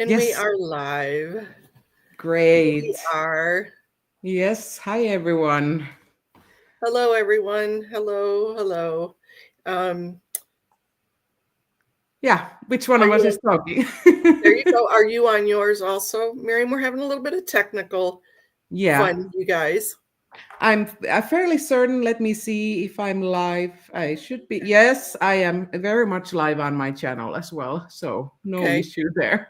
And we Yes, are live. We great. are. Yes, hi everyone. Hello, everyone. Hello, hello. Um, Yeah, which one are of us you? is talking? There you go. Are you on yours also, Miriam? We're having a little bit of technical Yeah, fun, you guys. I'm fairly certain. Let me see if I'm live. I should be. Yes, I am very much live on my channel as well. So no Okay. issue there.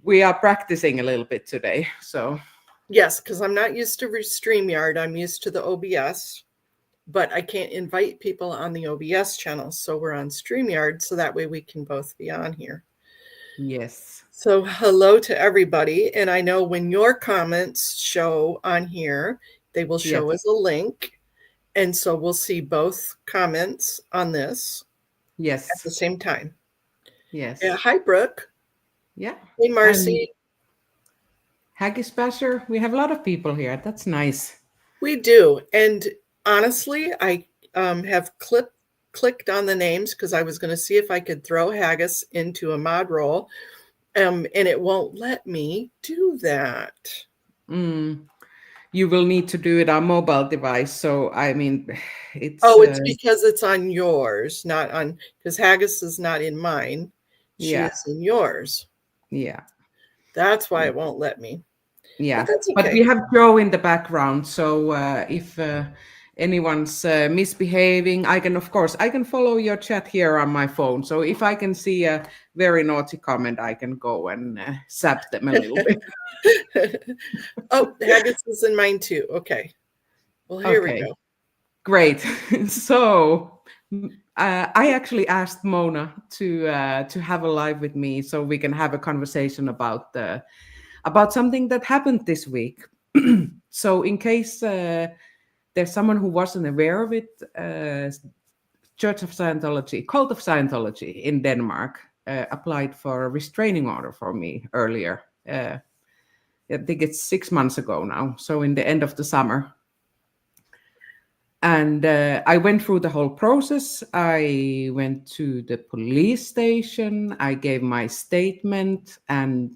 We are practicing a little bit today. So Yes, because I'm not used to StreamYard. I'm used to the OBS, but I can't invite people on the OBS channel. So we're on StreamYard, so that way we can both be on here. yes, So, hello to everybody. And I know when your comments show on here, they will show yes, as a link. And so we'll see both comments on this at yes, the same time. Yeah. yes. Hi, Brooke. Yeah. Hey, And Marcy. Haggis Basher, we have a lot of people here. That's nice. We do. And honestly, I have clicked on the names because I was going to see if I could throw Haggis into a mod role. And it won't let me do that. Mm. You will need to do it on mobile device. So I mean, it's Oh, it's because it's on yours, not on, because Haggis is not in mine. She yeah, is in yours. yeah, That's why yeah, it won't let me. But yeah. that's But okay. we have Joe in the background, so if anyone's misbehaving, I can, of course, I can follow your chat here on my phone. So if I can see a very naughty comment, I can go and zap them a little bit. Oh, Haggis is in mine too. Okay. Well, here we Okay, go. great. So. I actually asked Mona to have a live with me so we can have a conversation about something that happened this week. So, in case there's someone who wasn't aware of it, Church of Scientology, Cult of Scientology in Denmark applied for a restraining order for me earlier. I think it's 6 months ago now. So, in the end of the summer. And I went through the whole process. I went to the police station. I gave my statement, and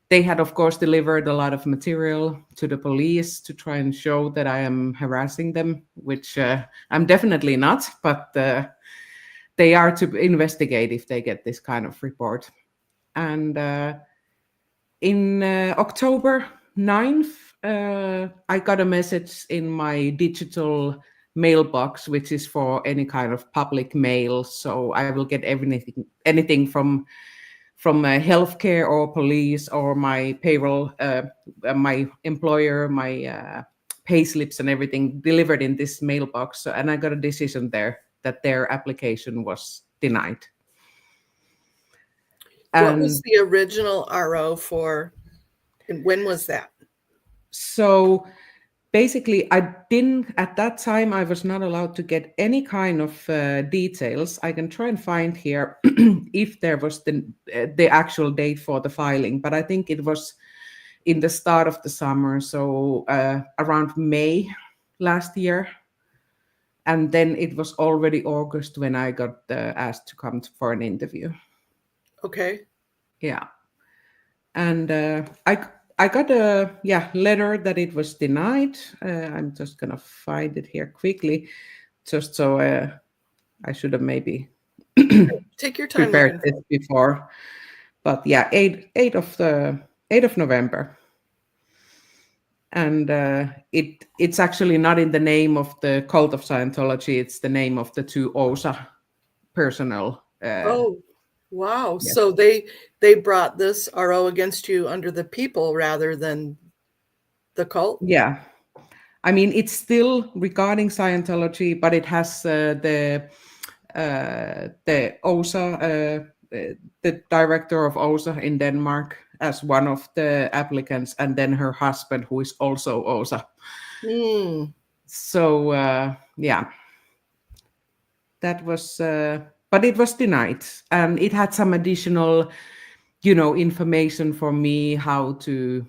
they had, of course, delivered a lot of material to the police to try and show that I am harassing them, which I'm definitely not, but they are to investigate if they get this kind of report. And in October 9th, I got a message in my digital mailbox, which is for any kind of public mail. So I will get anything from healthcare or police or my payroll, my employer, my pay slips and everything delivered in this mailbox. So, and I got a decision there that their application was denied. What was And the original RO for, and when was that? so basically, I didn't, at that time, I was not allowed to get any kind of details. I can try and find here if there was the actual date for the filing, but I think it was in the start of the summer, so around May last year. And then it was already August when I got asked to come for an interview. Okay. Yeah. And I got a letter that it was denied. I'm just gonna find it here quickly, just so I should have maybe Take your time prepared looking this for it. before. But yeah, 8th of November, and it's actually not in the name of the cult of Scientology. It's the name of the two OSA personnel. Oh, wow. Yes. So they brought this RO against you under the people rather than the cult? Yeah. I mean, it's still regarding Scientology, but it has the OSA, the director of OSA in Denmark, as one of the applicants, and then her husband, who is also OSA. Hmm. So yeah, that was, but it was denied, and it had some additional, information for me how to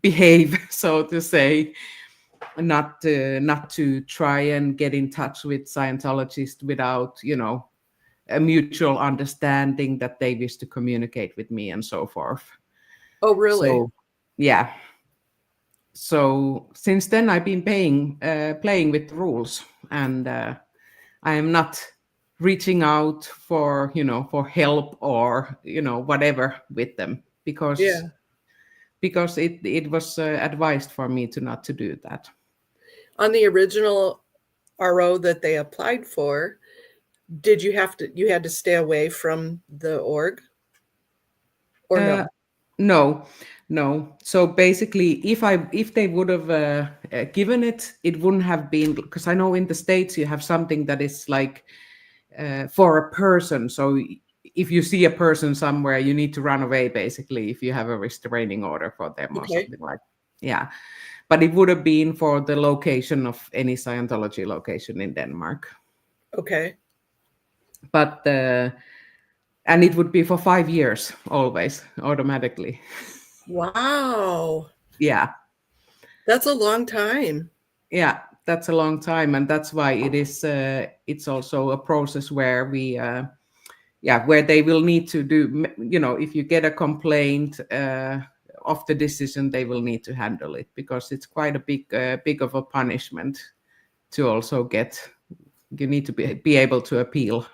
behave, so to say, not to try and get in touch with Scientologists without a mutual understanding that they wish to communicate with me and so forth. Oh, really? So, yeah. So since then, I've been playing with the rules, and I am not reaching out for for help or whatever with them because Yeah. it was advised for me to not to do that. On the original RO that they applied for, did you had to stay away from the org or Uh, no? no, no. So basically, if they would have given it, it wouldn't have been, because I know in the States you have something that is like for a person. So if you see a person somewhere, you need to run away, basically, if you have a restraining order for them or Okay. something like. Yeah, but it would have been for the location of any Scientology location in Denmark. Okay. But and it would be for 5 years always automatically. Wow. Yeah, That's a long time. yeah, that's a long time, and that's why it is. It's also a process where we. Yeah, where they will need to do, if you get a complaint of the decision, they will need to handle it, because it's quite a big of a punishment to also get. You need to be able to appeal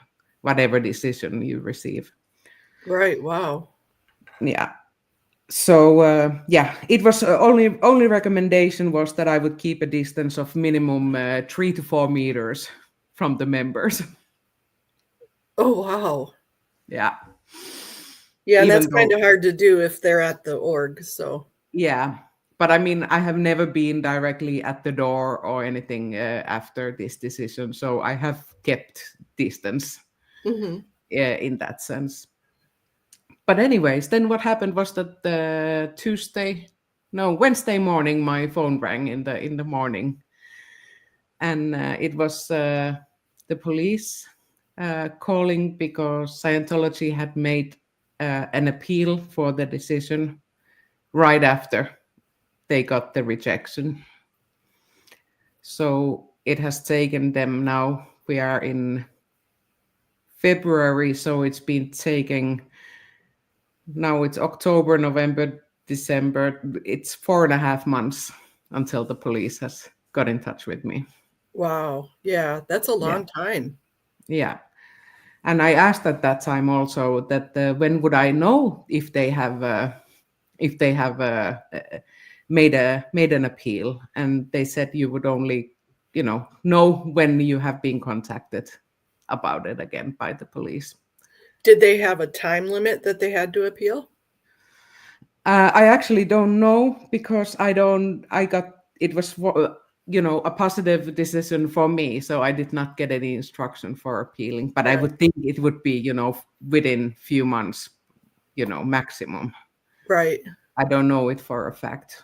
whatever decision you receive. Right. Wow. Yeah. So yeah, it was only recommendation was that I would keep a distance of minimum 3 to 4 meters from the members. Oh, wow. Yeah. Yeah, and that's Even kind though, of hard to do if they're at the org. So, yeah, but I mean, I have never been directly at the door or anything after this decision, so I have kept distance hmm. in that sense. But anyways, then what happened was that Wednesday morning, my phone rang in the morning, and it was the police calling because Scientology had made an appeal for the decision right after they got the rejection. So it has taken them now. We are in February, so it's been taking, now it's October, November, December. It's 4.5 months until the police has got in touch with me. Wow. Yeah, that's a Yeah. long time. Yeah. And I asked at that time also that when would I know if they have made an appeal, and they said you would only know when you have been contacted about it again by the police. Did they have a time limit that they had to appeal? I actually don't know, because I got, it was a positive decision for me, so I did not get any instruction for appealing, but I Yeah. would think it would be within few months, maximum. Right. I don't know it for a fact,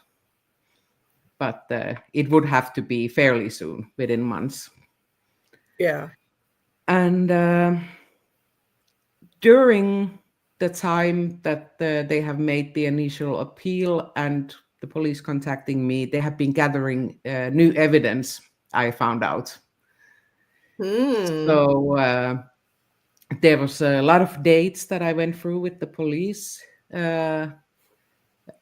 but it would have to be fairly soon, within months. Yeah. And during the time that they have made the initial appeal and the police contacting me, they have been gathering new evidence, I found out. Hmm. So there was a lot of dates that I went through with the police.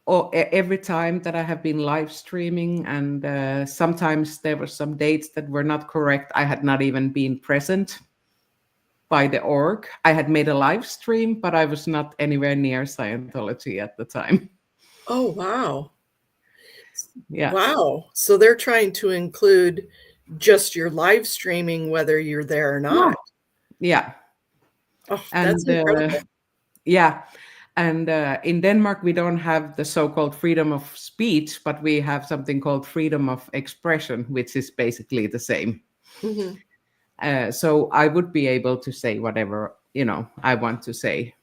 Or every time that I have been live streaming, and sometimes there were some dates that were not correct. I had not even been present by the org. I had made a live stream, but I was not anywhere near Scientology at the time. Oh, wow. Yeah, Wow. So they're trying to include just your live streaming, whether you're there or yeah, not. yeah, Oh, that's and incredible. yeah, and in Denmark we don't have the so-called freedom of speech, but we have something called freedom of expression, which is basically the same. Hmm. So I would be able to say whatever I want to say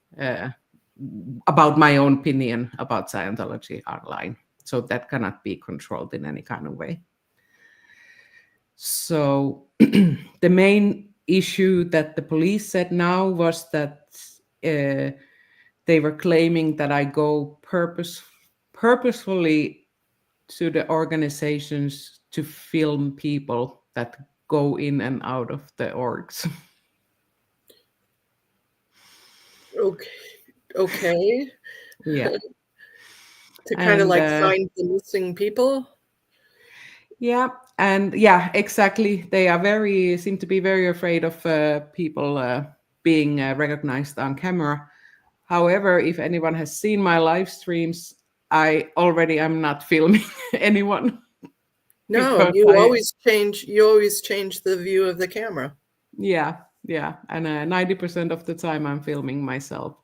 about my own opinion about Scientology online. So that cannot be controlled in any kind of way. So the main issue that the police said now was that they were claiming that I go purposefully to the organizations to film people that go in and out of the orgs. Okay. Okay. Yeah. To kind of And like find the missing people. yeah, and yeah, exactly. They are seem to be very afraid of people being recognized on camera. However, if anyone has seen my live streams, I already am not filming anyone No, because I, you always change the view of the camera. yeah, yeah, and 90% of the time I'm filming myself.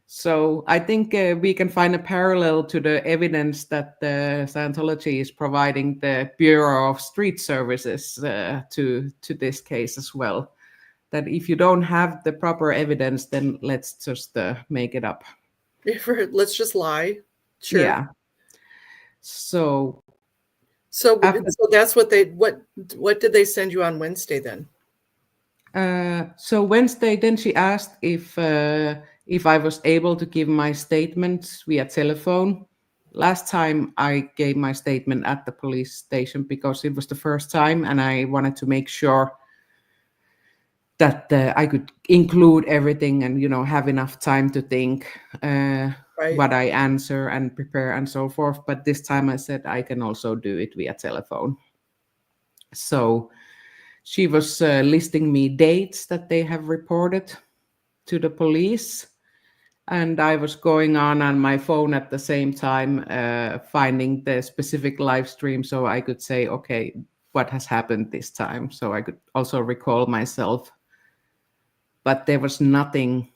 So I think we can find a parallel to the evidence that Scientology is providing the Bureau of Street Services to this case as well. That if you don't have the proper evidence, then let's just make it up. Let's just lie. Sure. Yeah. So So after so that's what did they send you on Wednesday then? so Wednesday, then she asked if I was able to give my statements via telephone. Last time I gave my statement at the police station because it was the first time, and I wanted to make sure that I could include everything and have enough time to think Right. what I answer and prepare and so forth. But this time I said I can also do it via telephone. So she was listing me dates that they have reported to the police, and I was going on my phone at the same time, finding the specific live stream so I could say, okay, what has happened this time? So I could also recall myself. But there was nothing.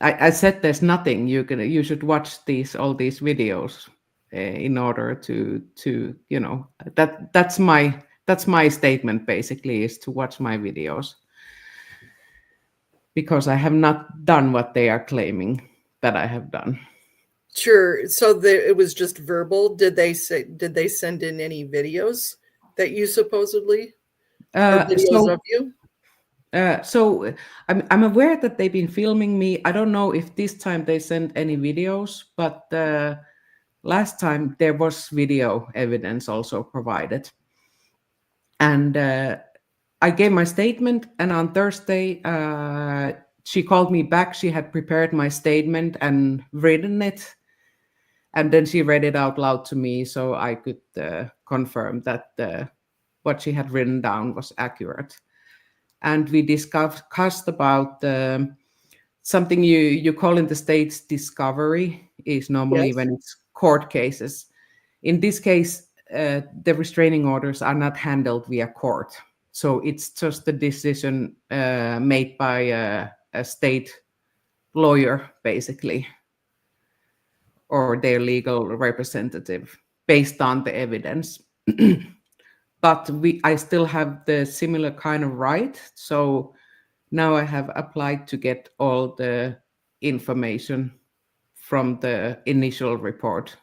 I said there's nothing. You should watch all these videos in order to that's my statement basically, is to watch my videos, because I have not done what they are claiming that I have done. Sure. So it was just verbal. Did they send in any videos that you supposedly or Uh, videos so of you? so I'm aware that they've been filming me. I don't know if this time they sent any videos, but last time there was video evidence also provided. And I gave my statement, and on Thursday, she called me back. She had prepared my statement and written it, and then she read it out loud to me, so I could confirm that what she had written down was accurate. And we discussed about something you call in the States discovery, is normally Yes. when it's court cases. In this case, the restraining orders are not handled via court. So it's just a decision made by a state lawyer, basically, or their legal representative, based on the evidence. But I still have the similar kind of right. So now I have applied to get all the information from the initial report.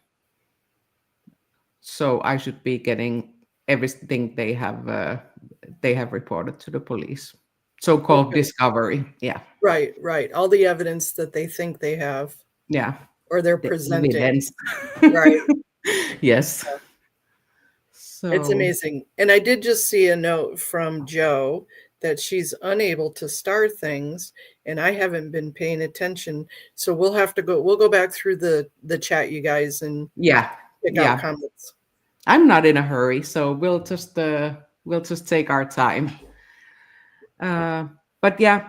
So I should be getting everything they have reported to the police. So-called Okay. discovery. Yeah. Right, right. All the evidence that they think they have Yeah. or they're The presenting. evidence. Right. Yes. It's So amazing. And I did just see a note from Joe that she's unable to start things, and I haven't been paying attention. So we'll go back through the chat, you guys, and yeah. pick out Yeah. comments. I'm not in a hurry, so we'll just take our time. But yeah,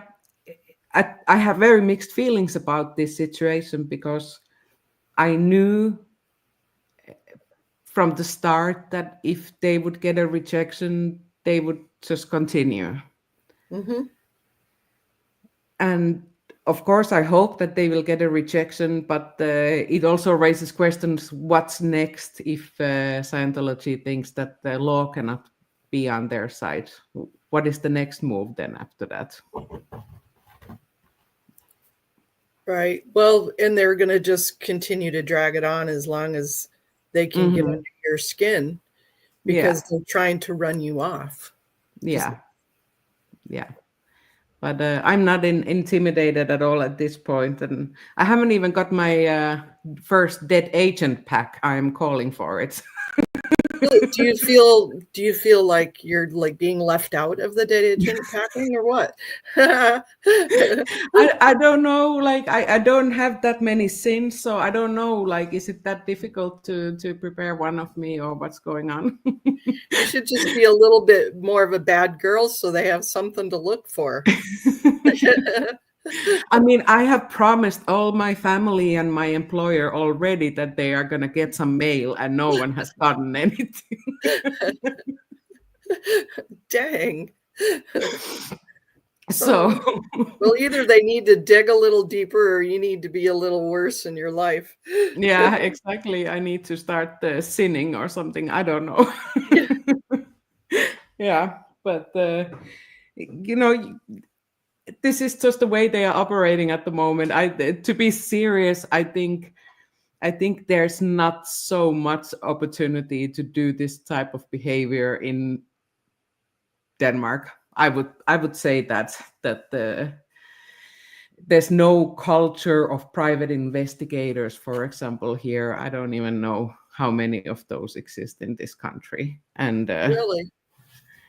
I have very mixed feelings about this situation, because I knew from the start that if they would get a rejection, they would just continue. Hmm. And of course, I hope that they will get a rejection, but it also raises questions: what's next if Scientology thinks that the law cannot be on their side? What is the next move then after that? Right. Well, and they're going to just continue to drag it on as long as they can get Hmm. under your skin Yeah, because they're trying to run you off. Just yeah, yeah. But I'm not intimidated at all at this point, and I haven't even got my first dead agent pack. I'm calling for it. Really? Do you feel like you're like being left out of the detergent packing or what? I don't know, like I don't have that many sins, so I don't know, like, is it that difficult to prepare one of me or what's going on? You should just be a little bit more of a bad girl so they have something to look for. I mean, I have promised all my family and my employer already that they are going to get some mail, and no one has gotten anything. Dang. So, Well, either they need to dig a little deeper or you need to be a little worse in your life. yeah, exactly. I need to start sinning or something. I don't know. Yeah, but you know, this is just the way they are operating at the moment. To be serious, I think there's not so much opportunity to do this type of behavior in Denmark. I would say that there's no culture of private investigators, for example. Here, I don't even know how many of those exist in this country, and Really?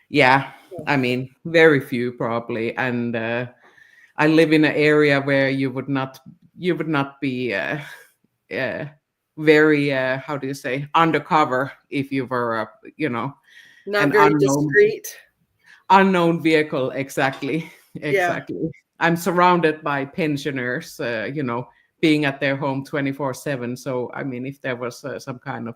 yeah, I mean, very few probably. And I live in an area where you would not be very how do you say, undercover if you were Not an very discreet. unknown vehicle. Exactly. Yeah. Exactly. I'm surrounded by pensioners, being at their home 24/7. So I mean, if there was some kind of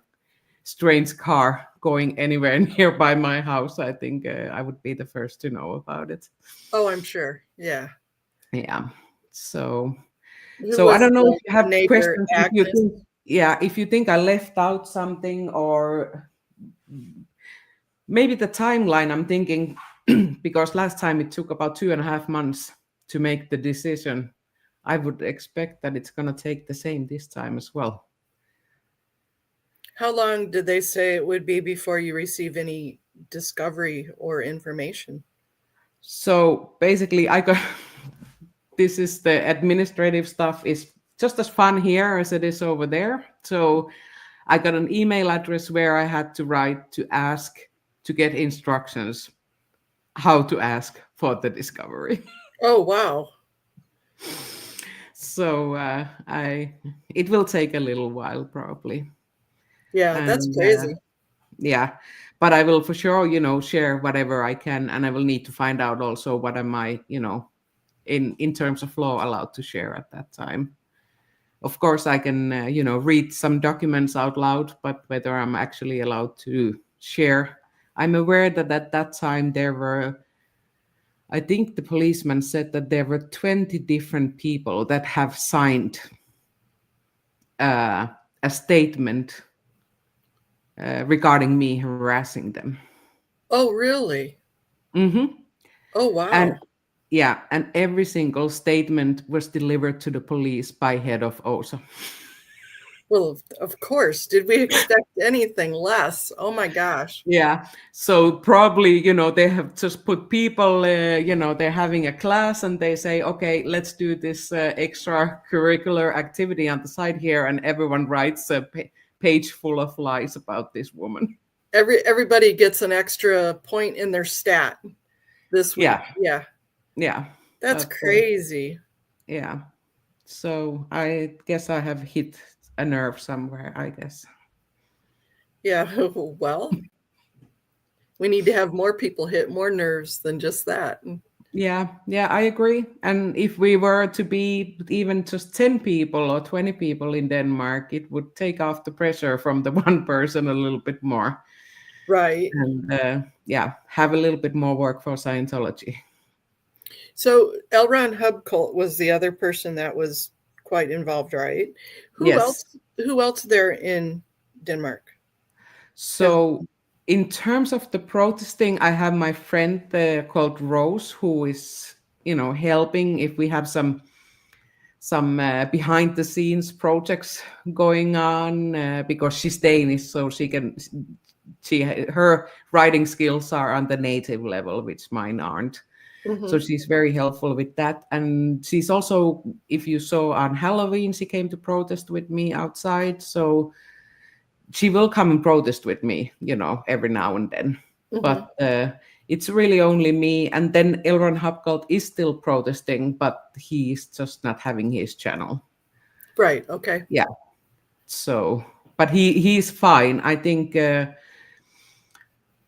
strange car going anywhere nearby my house, I think I would be the first to know about it. Oh, I'm sure. Yeah. Yeah. So Who so I was don't know if the you have neighbor, questions. If you Agnes? think, yeah, if you think I left out something, or maybe the timeline, I'm thinking, because last time it took about 2.5 months to make the decision. I would expect that it's going to take the same this time as well. How long did they say it would be before you receive any discovery or information? So basically, I got this is the administrative stuff is just as fun here as it is over there. So I got an email address where I had to write to ask to get instructions how to ask for the discovery. Oh, wow. So it will take a little while probably, Yeah, that's and crazy. yeah, but I will for sure, share whatever I can, and I will need to find out also what am I, in terms of law allowed to share at that time. Of course, I can, read some documents out loud, but whether I'm actually allowed to share, I'm aware that at that time there were, I think the policeman said that there were 20 different people that have signed a statement regarding me harassing them. Oh, really? Mm-hmm. Oh, And wow. yeah, and every single statement was delivered to the police by head of OSA. Well, of course. Did we expect anything less? Oh my gosh. Yeah, so probably, they have just put people, they're having a class and they say, okay, let's do this extracurricular activity on the side here, and everyone writes a page full of lies about this woman. Everybody gets an extra point in their stat this week. Yeah, Yeah. yeah, That's but crazy. yeah. So I guess I have hit a nerve somewhere, I guess. Yeah. Well, we need to have more people hit more nerves than just that. Yeah, I agree. And if we were to be even just 10 people or 20 people in Denmark, it would take off the pressure from the one person a little bit more. Right. And yeah, have a little bit more work for Scientology. So L. Ron Hubcolt was the other person that was quite involved, right? Who Yes. else? Who else there in Denmark? So in terms of the protesting, I have my friend called Rose, who is, helping if we have some behind the scenes projects going on, because she's Danish, so her writing skills are on the native level, which mine aren't. So Mhm. she's very helpful with that. And she's also, if you saw on Halloween, she came to protest with me outside. So she will come and protest with me, every now and then. Mhm. But it's really only me. And then Elron Hapgold is still protesting, but he's just not having his channel. Right. Okay. Yeah. So, but he's fine. I think,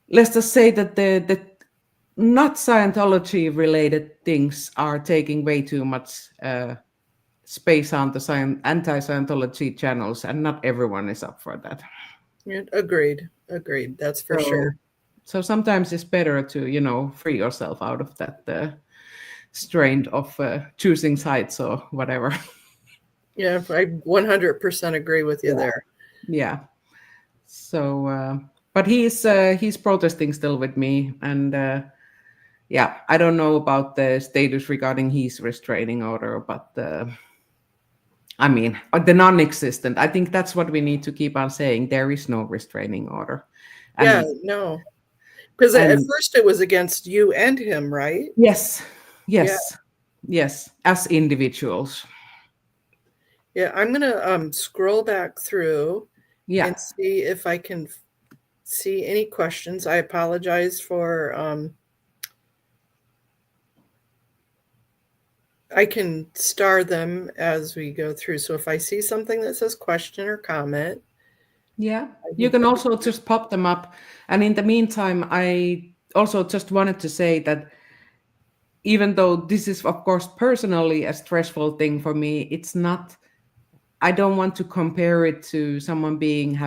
let's just say that the not Scientology related things are taking way too much space on the anti-Scientology channels, and not everyone is up for that. Yeah, agreed. Agreed. That's for sure. So sometimes it's better to, free yourself out of that strain of choosing sides or whatever. Yeah, I 100% agree with you there. Yeah. So, but he's protesting still with me, and yeah, I don't know about the status regarding his restraining order, but I mean, the non-existent. I think that's what we need to keep on saying. There is no restraining order, Yeah, and no. Because at and first it was against you and him, right? yes, Yeah. yes, yes, as individuals. Yeah, I'm gonna scroll back through Yeah, and see if I can see any questions. I apologize for I can star them as we go through. So if I see something that says question or comment, yeah. I You can can put also just pop them up. And in the meantime, I also just wanted to say that even though this is, of course, personally a stressful thing for me, it's not. I don't want to compare it to someone being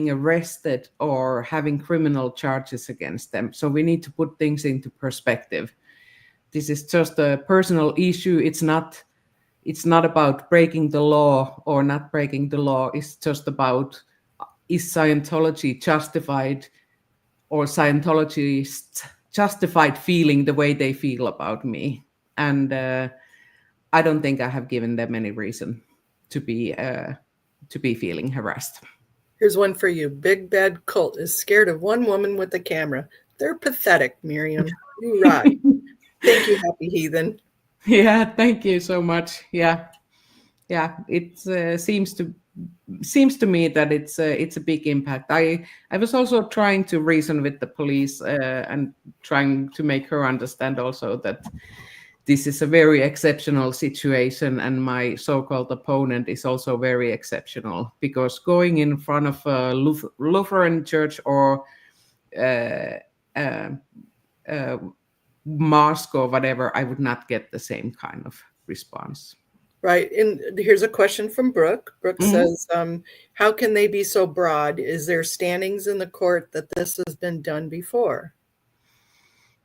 arrested or having criminal charges against them. So we need to put things into perspective. This is just a personal issue. It's not about breaking the law or not breaking the law. It's just about, is Scientology justified, or Scientologists justified feeling the way they feel about me? And I don't think I have given them any reason to be feeling harassed. Here's one for you. Big Bad Cult is scared of one woman with a camera. They're pathetic, Miriam. You rock. Thank you, Happy Heathen. Yeah, thank you so much. Yeah, yeah. It seems to me that it's a big impact. I was also trying to reason with the police and trying to make her understand also that this is a very exceptional situation, and my so-called opponent is also very exceptional, because going in front of a Lutheran church or uh, uh, uh, mosque or whatever, I would not get the same kind of response. Right. And here's a question from Brooke. Brooke Mhm. says, how can they be so broad? Is there standings in the court that this has been done before?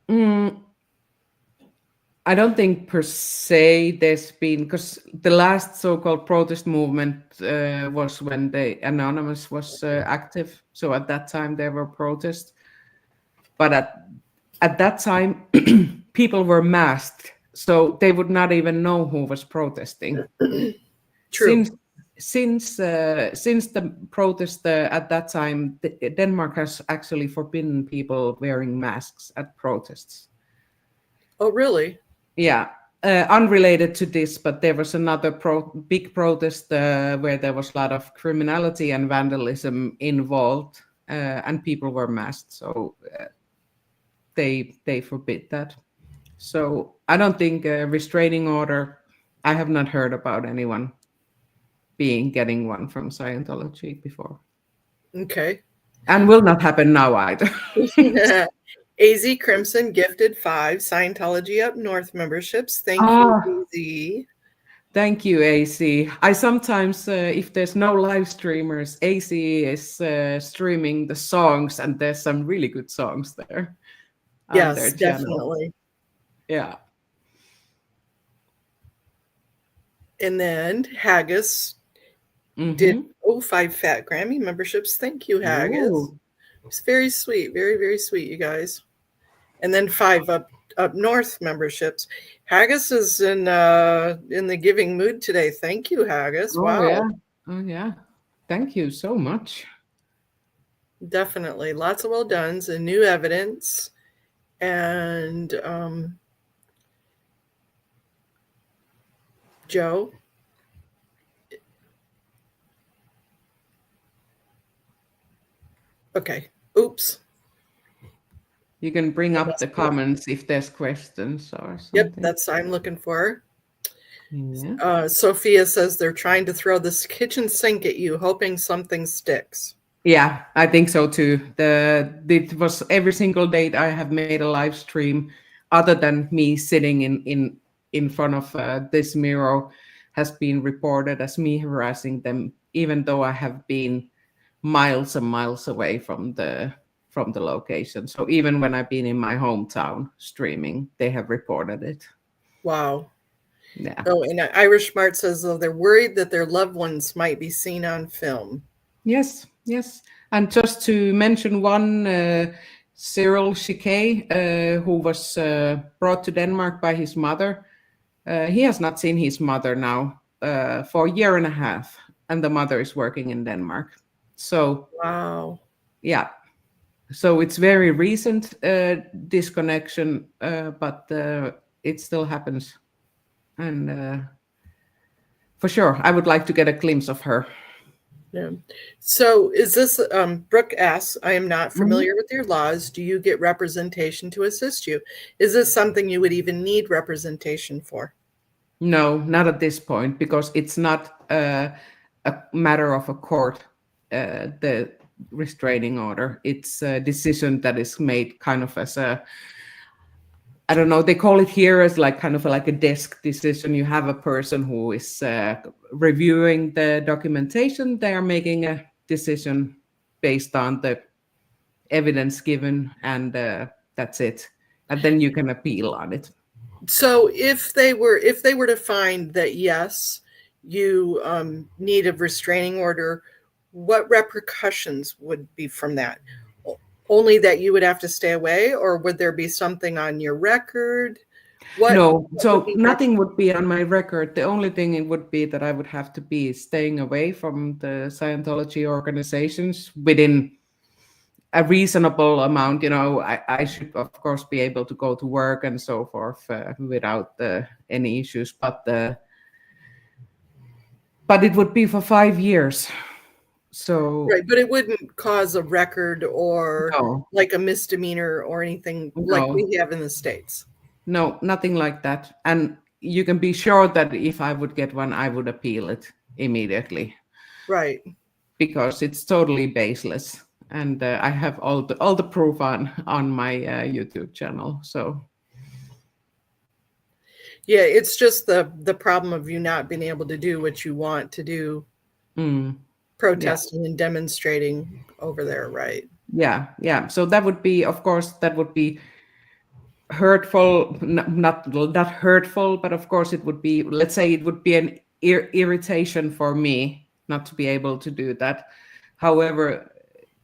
Mm, I don't think per se there's been, because the last so-called protest movement was when the Anonymous was active. So at that time there were protests, but at that time people were masked, so they would not even know who was protesting. True. Since since the protest at that time, Denmark has actually forbidden people wearing masks at protests. Oh, really? Yeah, unrelated to this, but there was another big protest where there was a lot of criminality and vandalism involved, and people were masked, so they forbid that. So I don't think a restraining order. I have not heard about anyone getting one from Scientology before, Okay. and will not happen now either. AZ Crimson gifted 5 Scientology Up North memberships. Thank you, Ah, AZ. thank you, AC. I sometimes, if there's no live streamers, AC is streaming the songs, and there's some really good songs there on their Yes, channel. definitely. Yeah. And then Haggis did Mm-hmm. 5 Fat Grammy memberships. Thank you, Haggis. Ooh. It's very sweet. Very, very sweet, you guys. And then 5 up north memberships. Haggis is in the giving mood today. Thank you, Haggis. Oh yeah. Wow. Oh yeah. Thank you so much. Definitely. Lots of well dones and new evidence. And Joe, Okay. Oops. You can bring I up messed the it up. comments if there's questions or Yep, something. that's what I'm looking for. Yeah. Sophia says they're trying to throw this kitchen sink at you, hoping something sticks. Yeah, I think so too. It was every single date I have made a live stream, other than me sitting in front of this mirror, has been reported as me harassing them, even though I have been miles and miles away from the location. So even when I've been in my hometown streaming, they have reported it. Wow. Yeah. Oh, and Irish Smart says, though, they're worried that their loved ones might be seen on film. Yes, yes. And just to mention one, Cyril Chiquet, who was brought to Denmark by his mother, he has not seen his mother now for a year and a half, and the mother is working in Denmark. So, Wow. yeah. So it's very recent disconnection, but it still happens. And for sure, I would like to get a glimpse of her. Yeah. So is this, Brooke asks, I am not Mhm. familiar with your laws. Do you get representation to assist you? Is this something you would even need representation for? No, not at this point, because it's not a matter of a court, the restraining order. It's a decision that is made kind of as a, I don't know, they call it here as like kind of like a desk decision. You have a person who is reviewing the documentation. They are making a decision based on the evidence given, and that's it. And then you can appeal on it. So if they were to find that, yes, you need a restraining order, what repercussions would be from that? Only that you would have to stay away, or would there be something on your record? No, What would so be nothing would be on my record. The only thing it would be that I would have to be staying away from the Scientology organizations within a reasonable amount. I should, of course, be able to go to work and so forth without any issues. But it would be for 5 years. So right? But it wouldn't cause a record or no, like a misdemeanor or anything like no, we have in the States. no, nothing like that. And you can be sure that if I would get one, I would appeal it immediately, Right. because it's totally baseless, and I have all the proof on my YouTube channel. So Yeah, it's just the problem of you not being able to do what you want to do, yeah, protesting and demonstrating over there, right? yeah. So that would be, of course, that would be hurtful, not hurtful, but of course it would be. Let's say it would be an irritation for me not to be able to do that. However,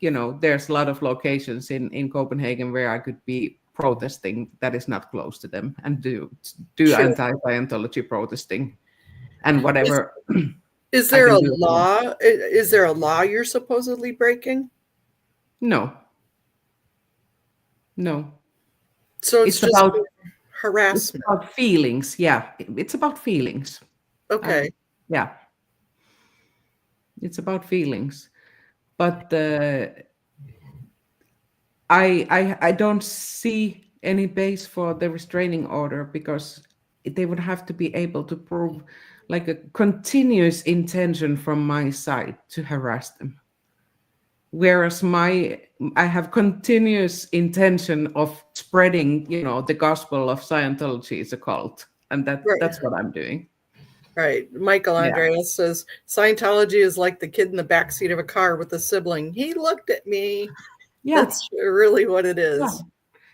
there's a lot of locations in Copenhagen where I could be protesting that is not close to them, and do Sure. anti-Scientology protesting and Is whatever is I there can a do. law? Is there a law you're supposedly breaking? No, no. So it's It's just about harassment. feelings. Yeah, it's about feelings. I, Okay. yeah, it's about feelings. But I don't see any base for the restraining order, because they would have to be able to prove like a continuous intention from my side to harass them. Whereas I have continuous intention of spreading, the gospel of Scientology is a cult, and Right. that's what I'm doing. Right. Michael Yeah, Andreas says Scientology is like the kid in the backseat of a car with a sibling. He looked at me. yeah, That's really what it yeah, is.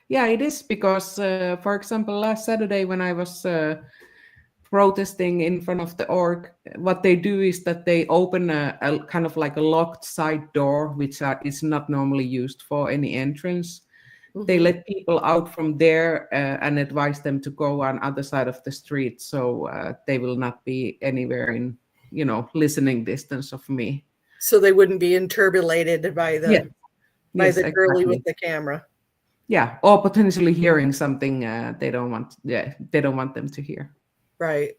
yeah. It is because, for example, last Saturday when I was protesting in front of the org, what they do is that they open a kind of like a locked side door, which is not normally used for any entrance. They Mhm. let people out from there and advise them to go on other side of the street, so they will not be anywhere in listening distance of me. So they wouldn't be interpolated by Yes, yes, the girlie with exactly. the camera. Yeah, or potentially hearing something they don't want. Yeah, they don't want them to hear. Right.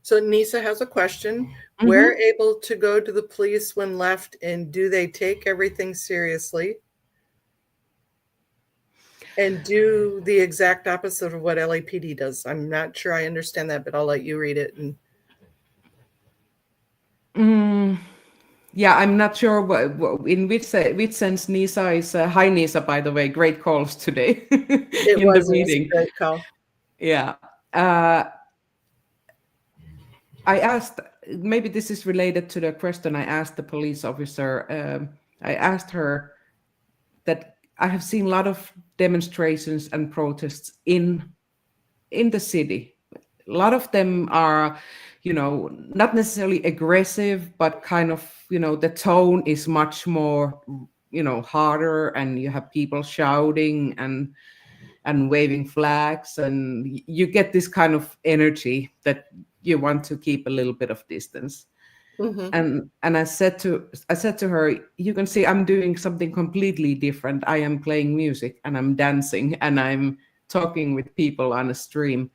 So Nisa has a question. We're Hmm. able to go to the police when left, and do they take everything seriously? And do the exact opposite of what LAPD does. I'm not sure I understand that, but I'll let you read it. And Yeah, I'm not sure in which sense Nisa is. Hi, Nisa, by the way, great calls today it in the was a meeting. great call. Yeah. I asked, maybe this is related to the question I asked the police officer. I asked her that I have seen a lot of demonstrations and protests in the city. A lot of them are, not necessarily aggressive, but kind of, the tone is much more, harder, and you have people shouting and waving flags, and you get this kind of energy that you want to keep a little bit of distance. Mm-hmm. And I said to her, you can see I'm doing something completely different. I am playing music and I'm dancing and I'm talking with people on a stream.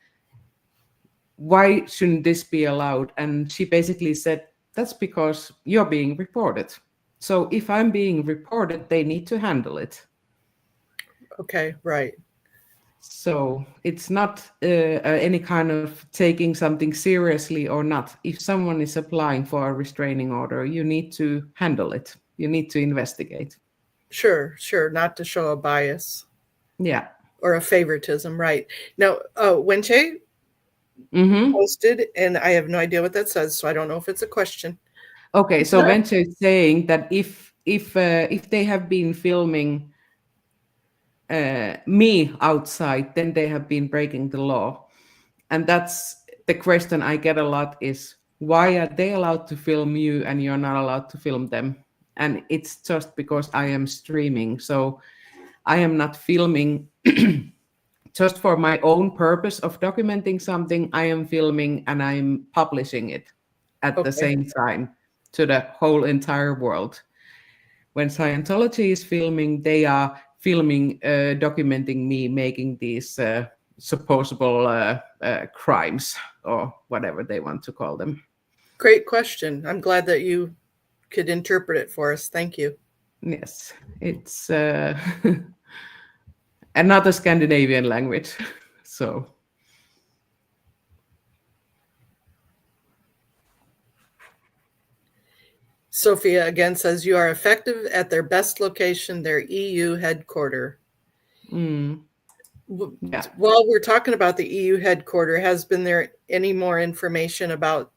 Why shouldn't this be allowed? And she basically said, that's because you're being reported. So if I'm being reported, they need to handle it. Okay, right. So it's not any kind of taking something seriously or not. If someone is applying for a restraining order, you need to handle it. You need to investigate. Sure. Not to show a bias. Yeah. Or a favoritism, right. Now, Wenche Mm-hmm. posted, and I have no idea what that says, so I don't know if it's a question. Okay, so Venture is saying that if they have been filming me outside, then they have been breaking the law. And that's the question I get a lot is, why are they allowed to film you and you're not allowed to film them? And it's just because I am streaming. So I am not filming just for my own purpose of documenting something. I am filming and I'm publishing it at the same time to the whole entire world. When Scientology is filming, they are filming, documenting me making these supposable crimes or whatever they want to call them. Great question. I'm glad that you could interpret it for us. Thank you. Yes, it's another Scandinavian language. So. Sophia again says, you are effective at their best location, their EU headquarters. Yeah. While we're talking about the EU headquarters, has been there any more information about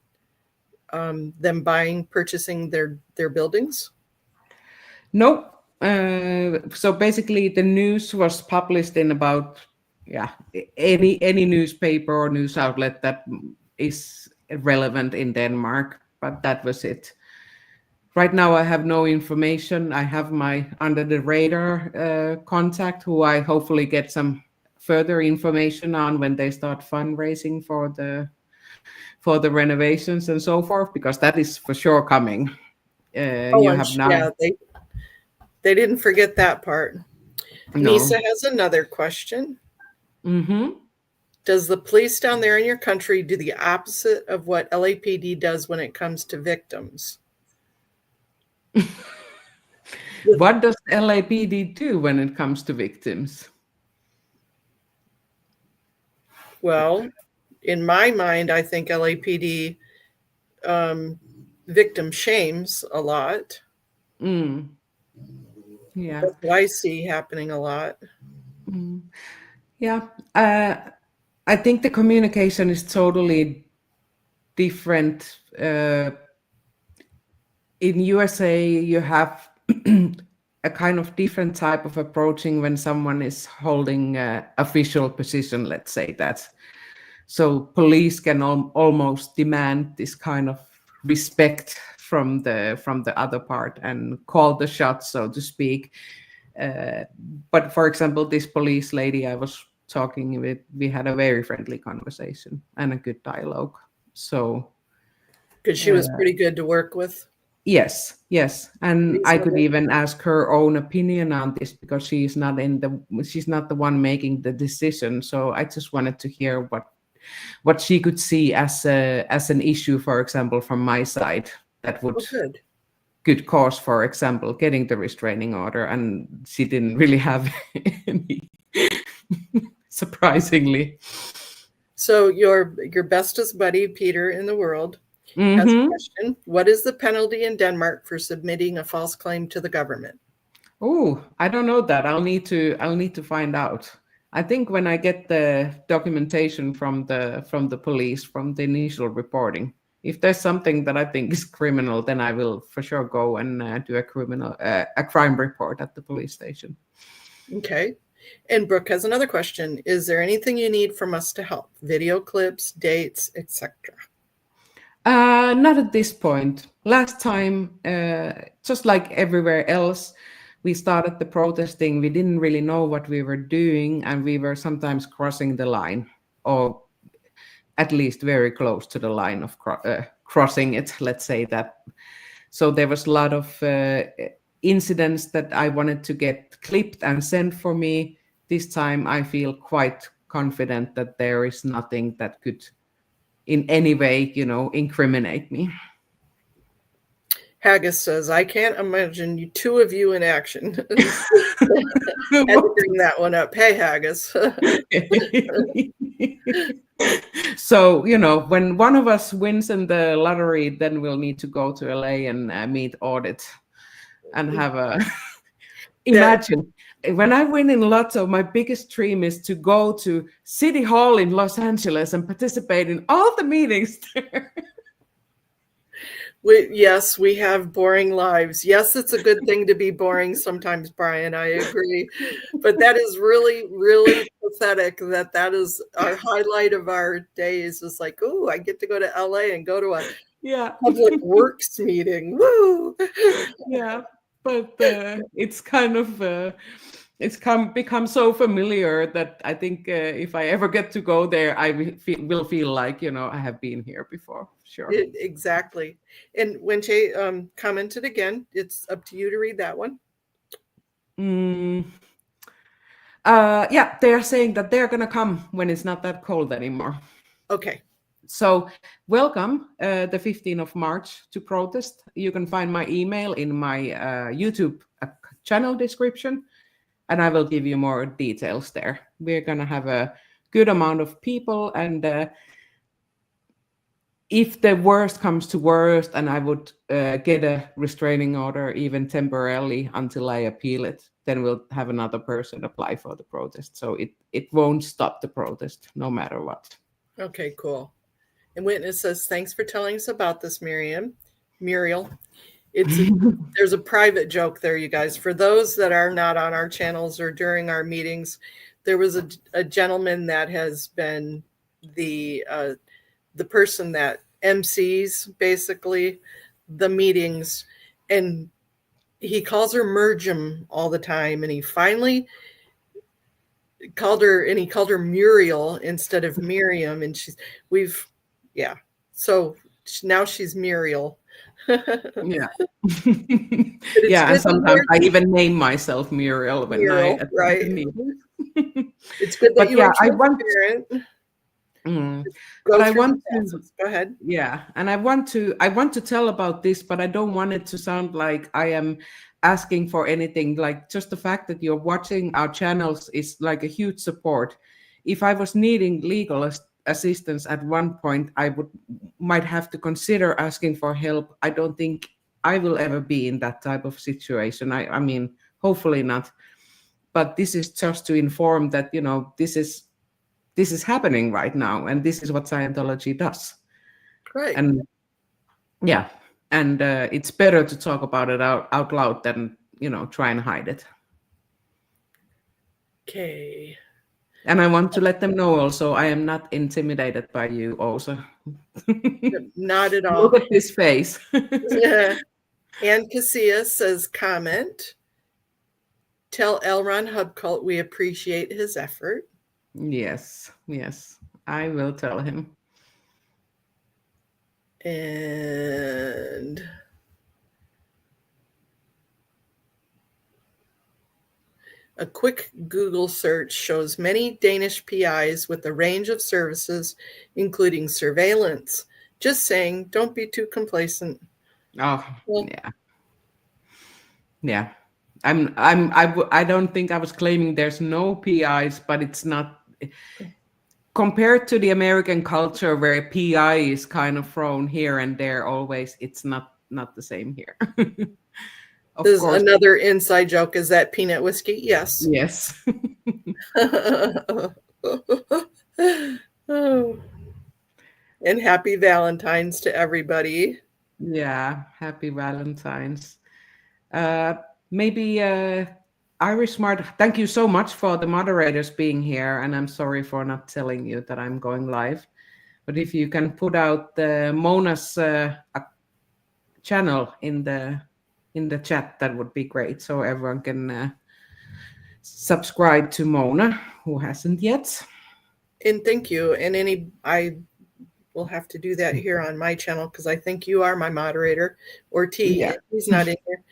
them purchasing their buildings? No. So basically, the news was published in about any newspaper or news outlet that is relevant in Denmark, but that was it. Right now, I have no information. I have my under the radar contact, who I hopefully get some further information on when they start fundraising for the renovations and so forth, because that is for sure coming. You have now. Yeah, they didn't forget that part. No. Nisa has another question. Mm-hmm. Does the police down there in your country do the opposite of what LAPD does when it comes to victims? What does LAPD do when it comes to victims? Well, in my mind, I think LAPD victim shames a lot. Yeah. That's what I see happening a lot. Yeah. I think the communication is totally different. In USA, you have a kind of different type of approaching when someone is holding an official position, let's say that. So police can almost demand this kind of respect from the other part and call the shots, so to speak. But for example, this police lady I was talking with, we had a very friendly conversation and a good dialogue. So because she was pretty good to work with. Yes, and I could even ask her own opinion on this, because she's not the one making the decision. So I just wanted to hear what she could see as an issue, for example, from my side, that would could cause, for example, getting the restraining order. And she didn't really have surprisingly. So your bestest buddy, Peter in the world, has a question. What is the penalty in Denmark for submitting a false claim to the government? Oh, I don't know that. I'll need to find out. I think when I get the documentation from the police, from the initial reporting, if there's something that I think is criminal, then I will for sure go and do a crime report at the police station. Okay. And Brooke has another question. Is there anything you need from us to help? Video clips, dates, etc. Not at this point. Last time, just like everywhere else, we started the protesting. We didn't really know what we were doing, and we were sometimes crossing the line, or at least very close to the line of crossing it, let's say that. So there was a lot of incidents that I wanted to get clipped and sent for me. This time I feel quite confident that there is nothing that could in any way, incriminate me. Haggis says, I can't imagine you two of you in action. Had to bring that one up. Hey, Haggis. So, when one of us wins in the lottery, then we'll need to go to LA and meet Audit and have a... Imagine, when I win in Lotto, my biggest dream is to go to City Hall in Los Angeles and participate in all the meetings there. Yes, we have boring lives. Yes, it's a good thing to be boring sometimes, Brian. I agree. But that is really, really pathetic that is our highlight of our days. Is like, oh, I get to go to LA and go to a public works meeting. Woo! Yeah, but it's kind of... it's become so familiar that I think if I ever get to go there, I will feel like, I have been here before. Sure. Exactly. And when Che commented again, it's up to you to read that one. Yeah, they're saying that they're going to come when it's not that cold anymore. Okay. So welcome the 15th of March to protest. You can find my email in my YouTube channel description. And I will give you more details there. We're going to have a good amount of people. And if the worst comes to worst, and I would get a restraining order, even temporarily, until I appeal it, then we'll have another person apply for the protest. So it won't stop the protest, no matter what. Okay, cool. And Witness says, thanks for telling us about this, Muriel. There's a private joke there, you guys. For those that are not on our channels or during our meetings, there was a gentleman that has been the person that MCs basically the meetings, and he calls her Mirjam all the time, and he finally called her Muriel instead of Miriam, and so now she's Muriel. Yeah. Yeah, and sometimes I even name myself Muriel when I attend the meetings. It's good that you are transparent. But I want to go ahead. Yeah, and I want to tell about this, but I don't want it to sound like I am asking for anything. Like, just the fact that you're watching our channels is like a huge support. If I was needing legal assistance at one point, I might have to consider asking for help. I don't think I will ever be in that type of situation. I mean, hopefully not. But this is just to inform that, this is happening right now, and this is what Scientology does. Right. And yeah, and it's better to talk about it out loud than, try and hide it. Okay. And I want to let them know also, I am not intimidated by you also. Not at all. Look at this face. Yeah. And Casillas says, comment. Tell Elron Hubcult we appreciate his effort. Yes, I will tell him. And a quick Google search shows many Danish PIs with a range of services, including surveillance. Just saying, don't be too complacent. Oh, well, yeah. I don't think I was claiming there's no PIs, but it's not compared to the American culture where PI is kind of thrown here and there always. It's not the same here. Of This is course. another inside joke. Is that peanut whiskey? Yes. Yes. Oh. And happy Valentine's to everybody. Yeah, happy Valentine's. Maybe Irish Smart, thank you so much for the moderators being here, and I'm sorry for not telling you that I'm going live. But if you can put out Mona's channel in the chat, that would be great, so everyone can subscribe to Mona who hasn't yet. And thank you. And I will have to do that here on my channel because I think you are my moderator, or T. Yeah. He's not in here.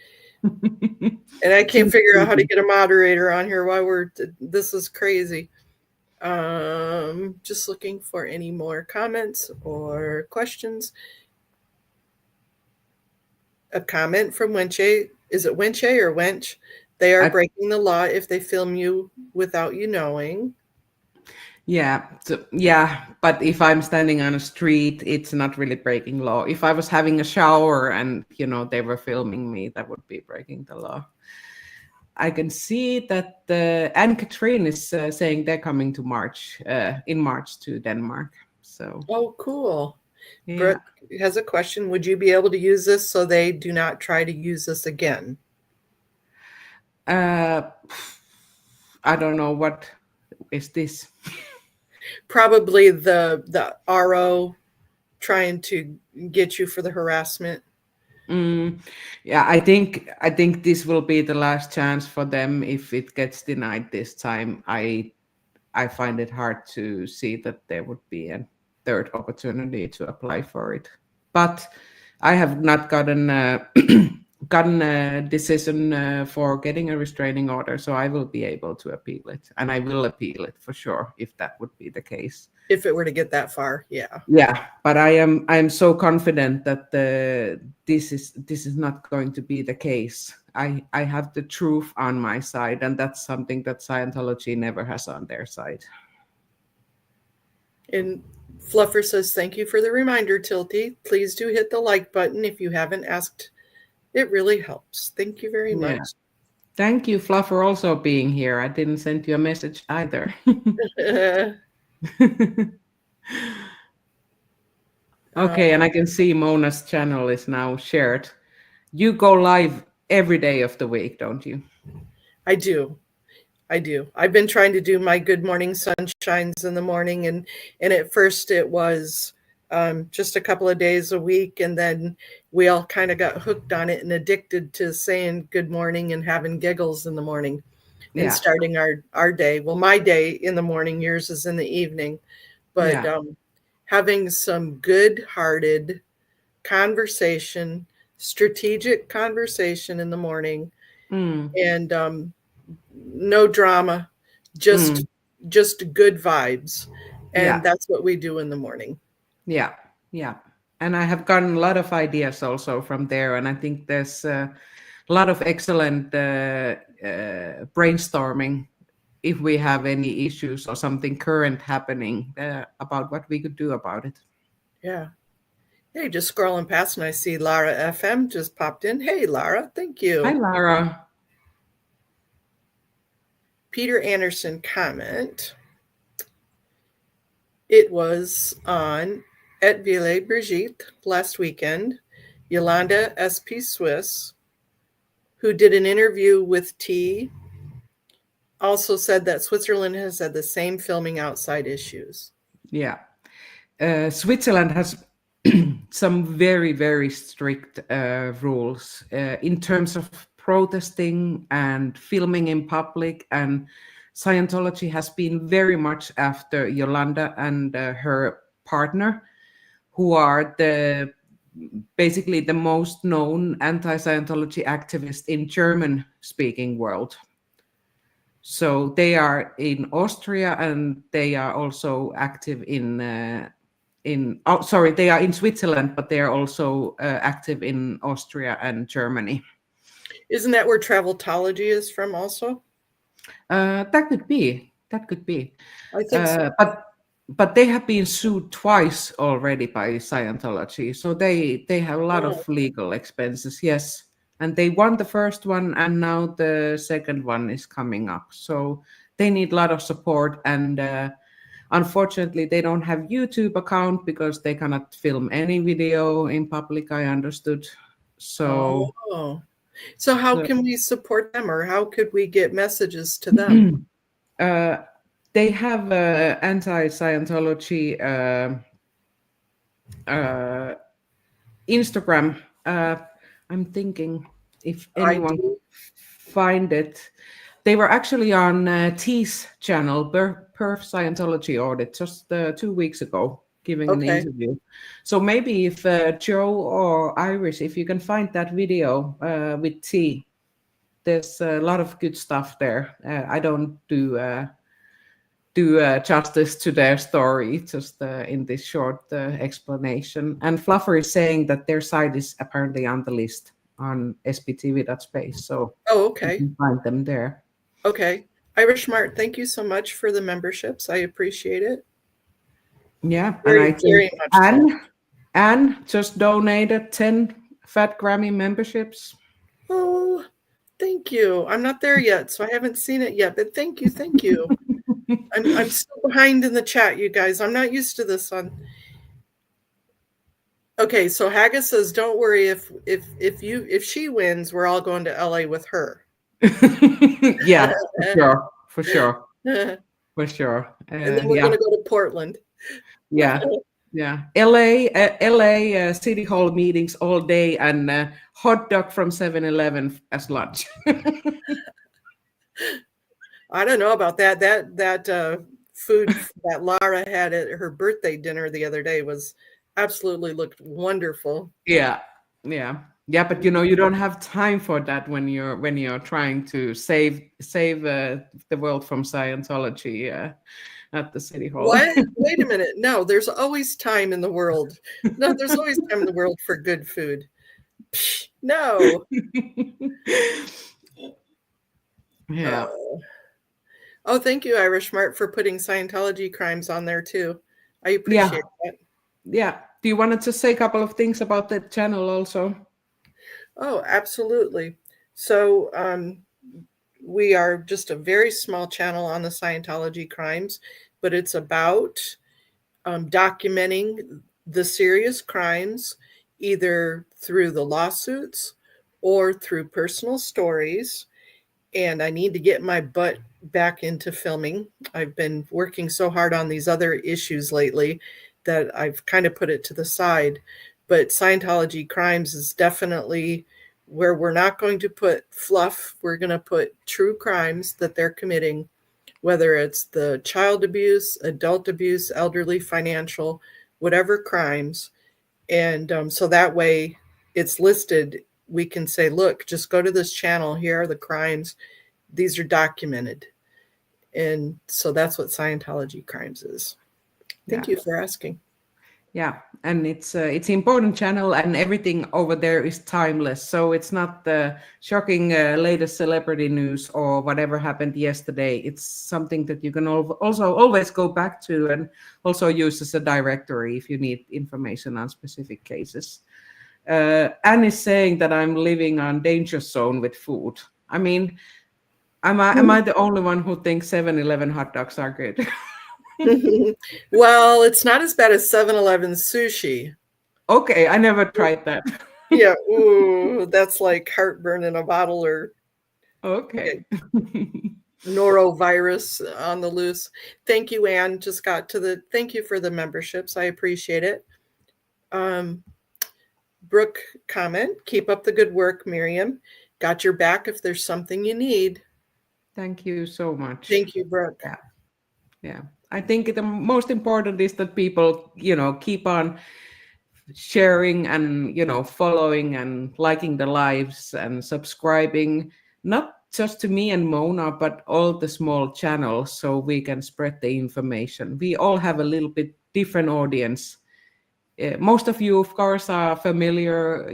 And I can't figure out how to get a moderator on here while this is crazy. Just looking for any more comments or questions. A comment from Wenche. Is it Wenche or Wench? They are breaking the law if they film you without you knowing. Yeah, but if I'm standing on a street, it's not really breaking law. If I was having a shower and they were filming me, that would be breaking the law. I can see that Anne-Catherine is saying they're coming to in March to Denmark. So. Oh, cool. Yeah. Brooke has a question. Would you be able to use this so they do not try to use this again? I don't know, what is this? Probably the RO trying to get you for the harassment. Yeah, I think this will be the last chance for them. If it gets denied this time, I find it hard to see that there would be a third opportunity to apply for it. But I have not gotten a decision for getting a restraining order, so I will be able to appeal it, and I will appeal it for sure if that would be the case. If it were to get that far, yeah. Yeah, but I am so confident that this is not going to be the case. I have the truth on my side, and that's something that Scientology never has on their side. And Fluffer says, thank you for the reminder, Tilty. Please do hit the like button if you haven't asked. It really helps. Thank you very much. Thank you, Fluffer, also being here. I didn't send you a message either. Okay, and I can see Mona's channel is now shared. You go live every day of the week, don't you? I do. I've been trying to do my Good Morning Sunshines in the morning, and at first it was just a couple of days a week, and then we all kind of got hooked on it and addicted to saying good morning and having giggles in the morning and starting our day. Well, my day in the morning, yours is in the evening, but having some good-hearted conversation, strategic conversation in the morning, and no drama, just good vibes. And that's what we do in the morning. Yeah. And I have gotten a lot of ideas also from there. And I think there's a lot of excellent brainstorming if we have any issues or something current happening about what we could do about it. Yeah. Hey, just scrolling past and I see Lara FM just popped in. Hey, Lara, thank you. Hi, Lara. Peter Anderson comment. It was on at Ville Brigitte last weekend. Yolanda SP Swiss, who did an interview with T, also said that Switzerland has had the same filming outside issues. Yeah. Switzerland has some very, very strict rules in terms of protesting and filming in public, and Scientology has been very much after Yolanda and her partner, who are basically the most known anti-Scientology activists in German-speaking world. So they are in Austria, and they are also active they are in Switzerland, but they are also active in Austria and Germany. Isn't that where Traveltology is from also? That could be. That could be. I think so. But they have been sued twice already by Scientology, so they have a lot Oh, of legal expenses. Yes, and they won the first one, and now the second one is coming up. So they need a lot of support, and unfortunately, they don't have YouTube account because they cannot film any video in public. I understood. So. oh. So how So can we support them, or how could we get messages to them? uh, they have anti-Scientology Instagram. I'm thinking if I anyone do. find it. They were actually on T's channel, Perf Scientology Audit, just 2 weeks ago, giving an Okay. interview. So maybe if Joe or Iris, if you can find that video with T, there's a lot of good stuff there. I don't do justice to their story just in this short explanation. And Fluffer is saying that their site is apparently on the list on sptv.space, so Oh, you okay. can find them there. Okay. Irish Mart, thank you so much for the memberships. I appreciate it. Yeah, and Very, I think very much so. Anne just donated 10 FatGrammy memberships. Oh, thank you. I'm not there yet, so I haven't seen it yet, but thank you, thank you. I'm still behind in the chat, you guys. I'm not used to this on. Okay, so Haggis says, "Don't worry if she wins, we're all going to LA with her." Yeah, for sure. And then we're going Yeah, to go to Portland. yeah. Yeah, LA City Hall meetings all day and hot dog from 7-Eleven as lunch. I don't know about that. That food that Lara had at her birthday dinner the other day was absolutely looked wonderful. Yeah, yeah, but you don't have time for that when you're trying to save the world from Scientology at the City Hall. What? Wait a minute. No, there's always time in the world. No, there's always time in the world for good food. Psh, no. Yeah. Oh, thank you, Irish Mart, for putting Scientology crimes on there too. I Yeah. appreciate that. Yeah. Do you want to just say a couple of things about the channel also? Oh, absolutely. So we are just a very small channel on the Scientology crimes, but it's about documenting the serious crimes, either through the lawsuits or through personal stories. And I need to get my butt back into filming. I've been working so hard on these other issues lately that I've kind of put it to the side. But Scientology crimes is definitely where we're not going to put fluff. We're going to put true crimes that they're committing, whether it's the child abuse, adult abuse, elderly, financial, whatever crimes. And so that way it's listed. We can say, look, just go to this channel. Here are the crimes. These are documented. And so that's what Scientology crimes is. Thank you for asking. Yeah, and it's important channel, and everything over there is timeless. So it's not the shocking latest celebrity news or whatever happened yesterday. It's something that you can also always go back to, and also use as a directory if you need information on specific cases. Anne is saying that I'm living on danger zone with food. I mean, am I the only one who thinks 7-Eleven hot dogs are good? Well, it's not as bad as 7-Eleven sushi. Okay, I never tried that. Yeah, ooh, that's like heartburn in a bottle or Okay. norovirus on the loose. Thank you, Anne. Just got to the thank you for the memberships. I appreciate it. Brooke comment, keep up the good work, Mirjam. Got your back if there's something you need. Thank you so much. Thank you, Brooke. Yeah. I think the most important is that people, keep on sharing and, following and liking the lives and subscribing, not just to me and Mona, but all the small channels, so we can spread the information. We all have a little bit different audience. most of you, of course, are familiar,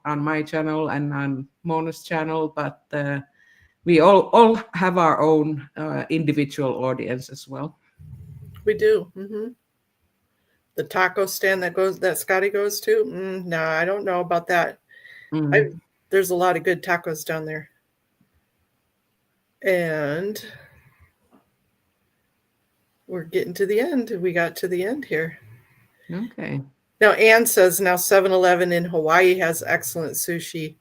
on my channel and on Mona's channel, but we all have our own individual audience as well. We do. The taco stand that Scotty goes to. No, I don't know about that. There's a lot of good tacos down there. And we're getting to the end. We got to the end here. Okay. Now, Anne says now 7-Eleven in Hawaii has excellent sushi.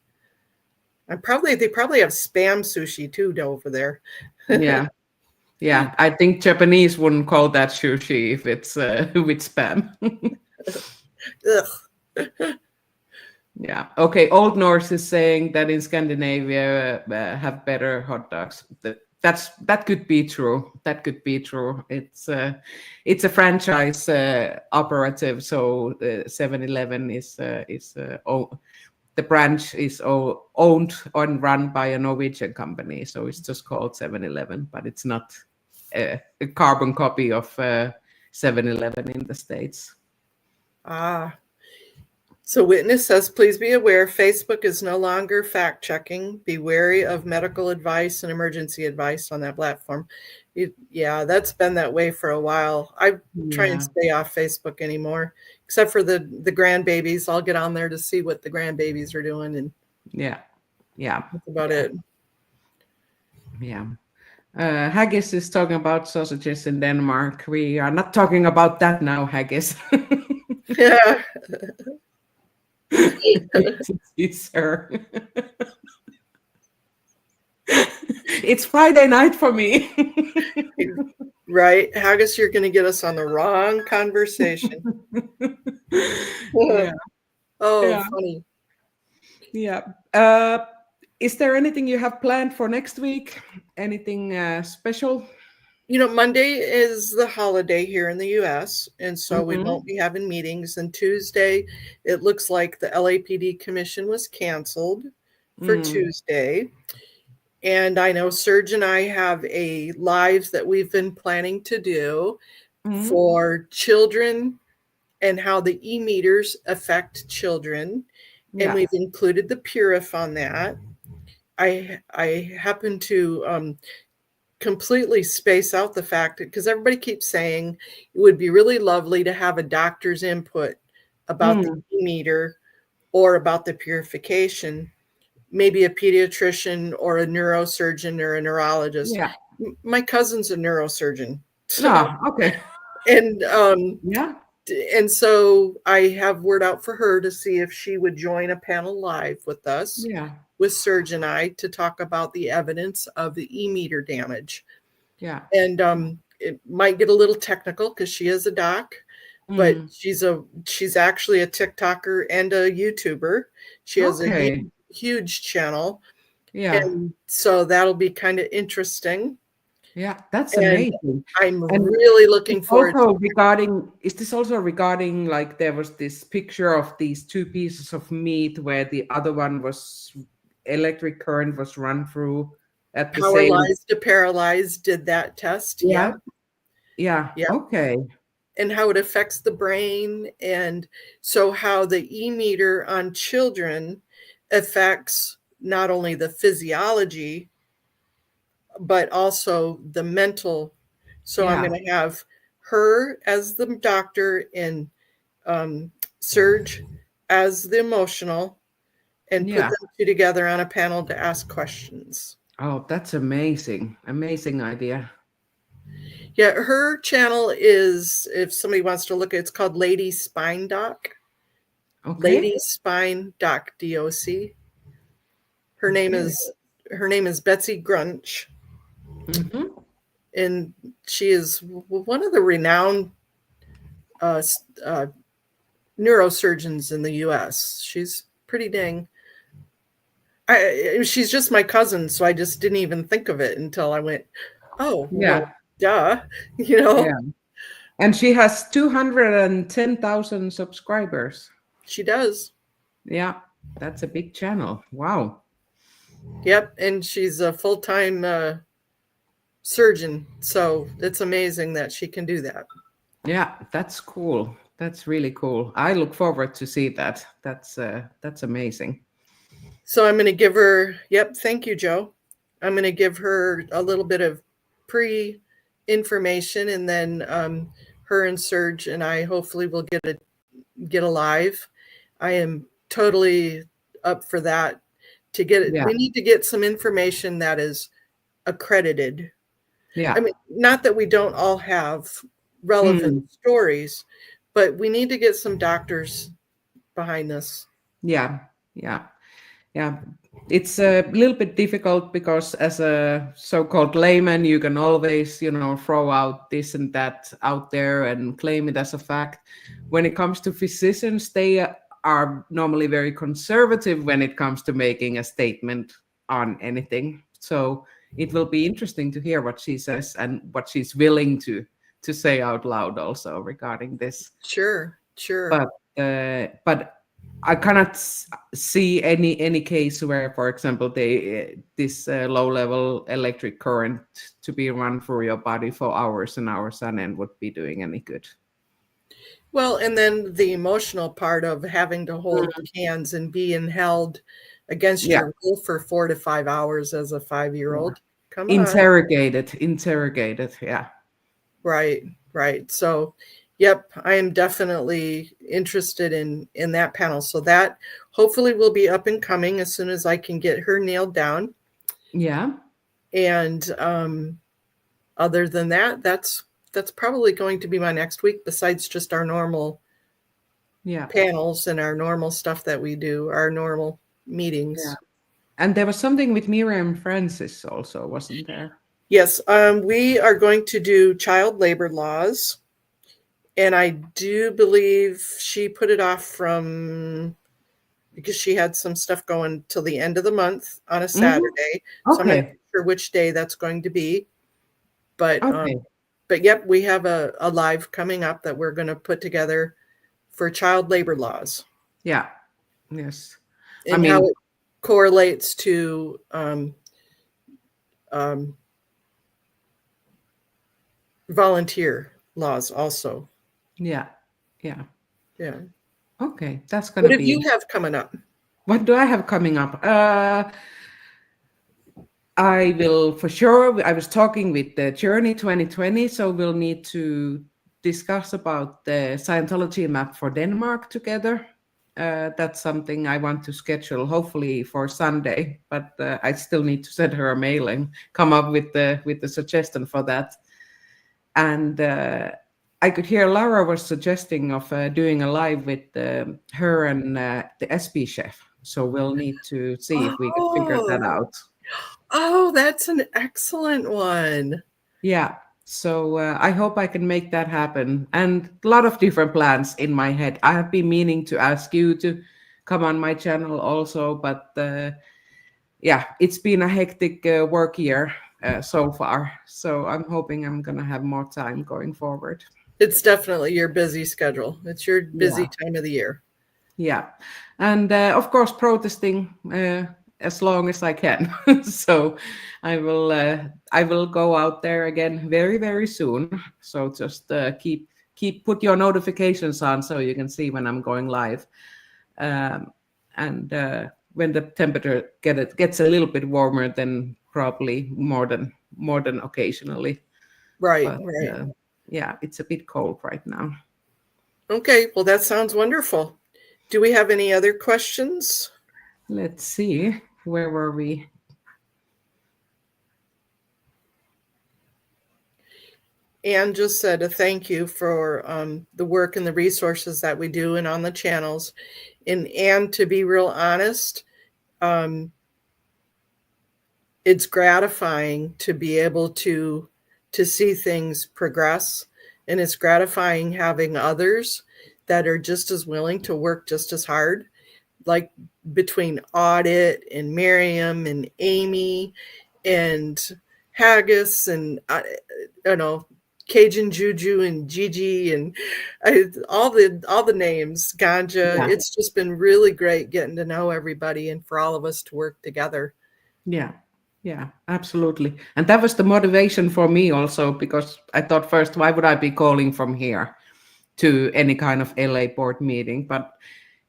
And they probably have spam sushi too over there. Yeah. Yeah. I think Japanese wouldn't call that sushi if it's with spam. Ugh. Yeah. Okay. Old Norse is saying that in Scandinavia have better hot dogs. That could be true. That could be true. It's a franchise operative. So 7-Eleven is the branch is owned and run by a Norwegian company. So it's just called 7-Eleven, but it's not a carbon copy of 7-Eleven in the States. So Witness says, please be aware, Facebook is no longer fact-checking. Be wary of medical advice and emergency advice on that platform. Yeah, that's been that way for a while. I try and stay off Facebook anymore, except for the grandbabies. I'll get on there to see what the grandbabies are doing. And yeah. That's about it. Yeah. Haggis is talking about sausages in Denmark. We are not talking about that now, Haggis. Yeah. Sir. It's Friday night for me. Right. Haggis, you're going to get us on the wrong conversation. Yeah. Funny. Yeah. Is there anything you have planned for next week? Anything special? Monday is the holiday here in the U.S., and so we won't be having meetings. And Tuesday, it looks like the LAPD commission was canceled for Tuesday. And I know Serge and I have a live that we've been planning to do for children and how the e-meters affect children. And we've included the Purif on that. I happen to completely space out the fact, because everybody keeps saying it would be really lovely to have a doctor's input about the e-meter or about the purification, maybe a pediatrician or a neurosurgeon or a neurologist. Yeah. My cousin's a neurosurgeon. Okay. And and so I have word out for her to see if she would join a panel live with us. Yeah. With Serge and I to talk about the evidence of the e-meter damage. Yeah. And it might get a little technical because she is a doc, but she's actually a TikToker and a YouTuber. She has a huge channel. Yeah. And so that'll be kind of interesting. Yeah, that's amazing. I'm really looking forward to is this also regarding, like, there was this picture of these two pieces of meat where the other one was electric current was run through at the same to paralyzed did that test. Yeah. Okay. And how it affects the brain, and so how the e-meter on children affects not only the physiology but also the mental. So I'm going to have her as the doctor and Serge as the emotional, and put them two together on a panel to ask questions. Oh, that's amazing. Amazing idea. Yeah, her channel is, if somebody wants to look at it, it's called Lady Spine Doc. Okay. Lady Spine Doc, DOC. Her name is Betsy Grunch. And she is one of the renowned neurosurgeons in the US. She's pretty dang. She's just my cousin, so I just didn't even think of it until I went, well, duh, Yeah. And she has 210,000 subscribers. She does. Yeah, that's a big channel. Wow. Yep, and she's a full-time surgeon, so it's amazing that she can do that. Yeah, that's cool. That's really cool. I look forward to see that. That's amazing. So I'm going to give her, yep, thank you, Joe. I'm going to give her a little bit of pre-information, and then her and Serge and I hopefully will get a live. I am totally up for that. Yeah. We need to get some information that is accredited. Yeah. I mean, not that we don't all have relevant stories, but we need to get some doctors behind this. Yeah. Yeah. Yeah. It's a little bit difficult because as a so-called layman, you can always, throw out this and that out there and claim it as a fact. When it comes to physicians, they are normally very conservative when it comes to making a statement on anything. So it will be interesting to hear what she says and what she's willing to say out loud also regarding this. Sure. But I cannot see any case where, for example, this low-level electric current to be run through your body for hours and hours on end would be doing any good. Well, and then the emotional part of having to hold hands and being held against your will for 4 to 5 hours as a 5-year-old. Come on. Interrogated. Yeah. Right. So, yep, I am definitely interested in that panel. So that hopefully will be up and coming as soon as I can get her nailed down. Yeah. And other than that, that's probably going to be my next week, besides just our normal panels and our normal stuff that we do, our normal meetings. Yeah. And there was something with Mirjam Francis also, wasn't there? Yes, we are going to do child labor laws. And I do believe she put it off because she had some stuff going till the end of the month on a Saturday. Okay. So I'm not sure which day that's going to be. But okay. But yep, we have a live coming up that we're going to put together for child labor laws. Yeah. Yes. And how it correlates to volunteer laws also. Yeah. Okay, that's going to be. What do you have coming up? What do I have coming up? I will, for sure, I was talking with the Journey 2020, so we'll need to discuss about the Scientology map for Denmark together. That's something I want to schedule, hopefully for Sunday, but I still need to send her a mail and come up with the suggestion for that. And I could hear Laura was suggesting of doing a live with her and the SP chef. So we'll need to see if we can figure that out. Oh, that's an excellent one. Yeah. So I hope I can make that happen. And a lot of different plans in my head. I have been meaning to ask you to come on my channel also, but it's been a hectic work year so far. So I'm hoping I'm going to have more time going forward. It's definitely your busy schedule. It's your busy time of the year. Yeah. And of course, protesting as long as I can. So I will go out there again very, very soon. So just put your notifications on so you can see when I'm going live. And when the temperature gets a little bit warmer, then probably more than occasionally. Right. Yeah, it's a bit cold right now. Okay, well, that sounds wonderful. Do we have any other questions? Let's see. Where were we? Anne just said a thank you for the work and the resources that we do and on the channels. And Anne, to be real honest, it's gratifying to be able to see things progress. And it's gratifying having others that are just as willing to work just as hard, like between Audit and Mirjam and Amy and Haggis and Cajun Juju and Gigi and all the names, Ganja. Yeah. It's just been really great getting to know everybody and for all of us to work together. Yeah, absolutely. And that was the motivation for me also, because I thought first, why would I be calling from here? to any kind of LA board meeting. But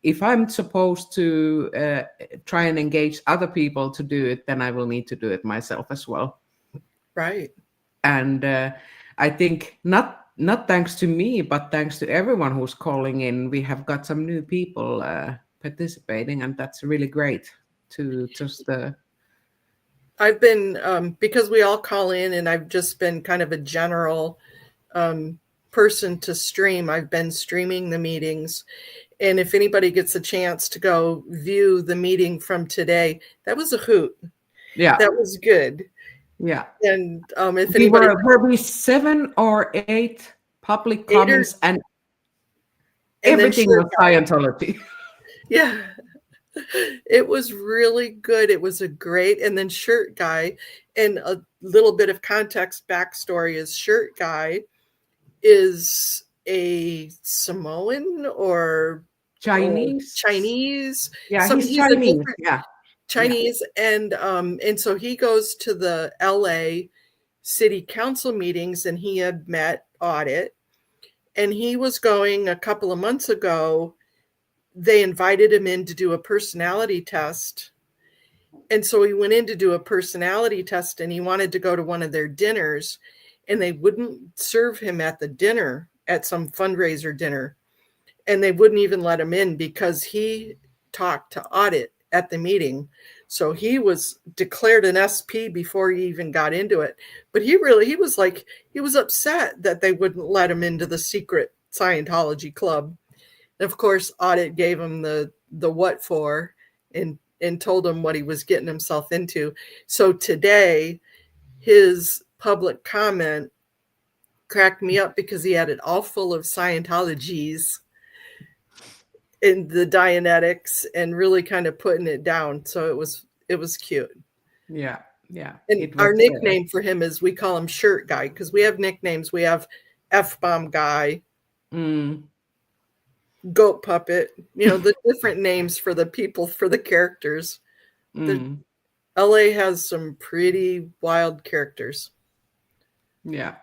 if I'm supposed to try and engage other people to do it, then I will need to do it myself as well. Right. And I think not thanks to me, but thanks to everyone who's calling in, we have got some new people participating, and that's really great to just. I've been, because we all call in, and I've just been kind of a general person to stream. I've been streaming the meetings. And if anybody gets a chance to go view the meeting from today, that was a hoot. Yeah. That was good. Yeah. And if anybody. Were we 7 or 8 public comments and everything was Scientology. Yeah. It was really good. It was a great, and then Shirt Guy, and a little bit of context backstory is Shirt Guy is a Samoan or Chinese. Yeah, he's Chinese. Yeah. Chinese. Yeah. And so he goes to the LA city council meetings, and he had met Audit, and he was going a couple of months ago. They invited him in to do a personality test. And so he went in to do a personality test, and he wanted to go to one of their dinners, and they wouldn't serve him at the dinner, at some fundraiser dinner. And they wouldn't even let him in because he talked to Audit at the meeting. So he was declared an SP before he even got into it. But he was upset that they wouldn't let him into the secret Scientology club. Of course, Audit gave him the what for and told him what he was getting himself into. So today, his public comment cracked me up because he had it all full of Scientologies in the Dianetics and really kind of putting it down. So it was cute. Yeah. Yeah. And our nickname for him is, we call him Shirt Guy, because we have nicknames. We have F-bomb guy. Goat puppet, the different names for the people, for the characters. LA has some pretty wild characters. Yeah.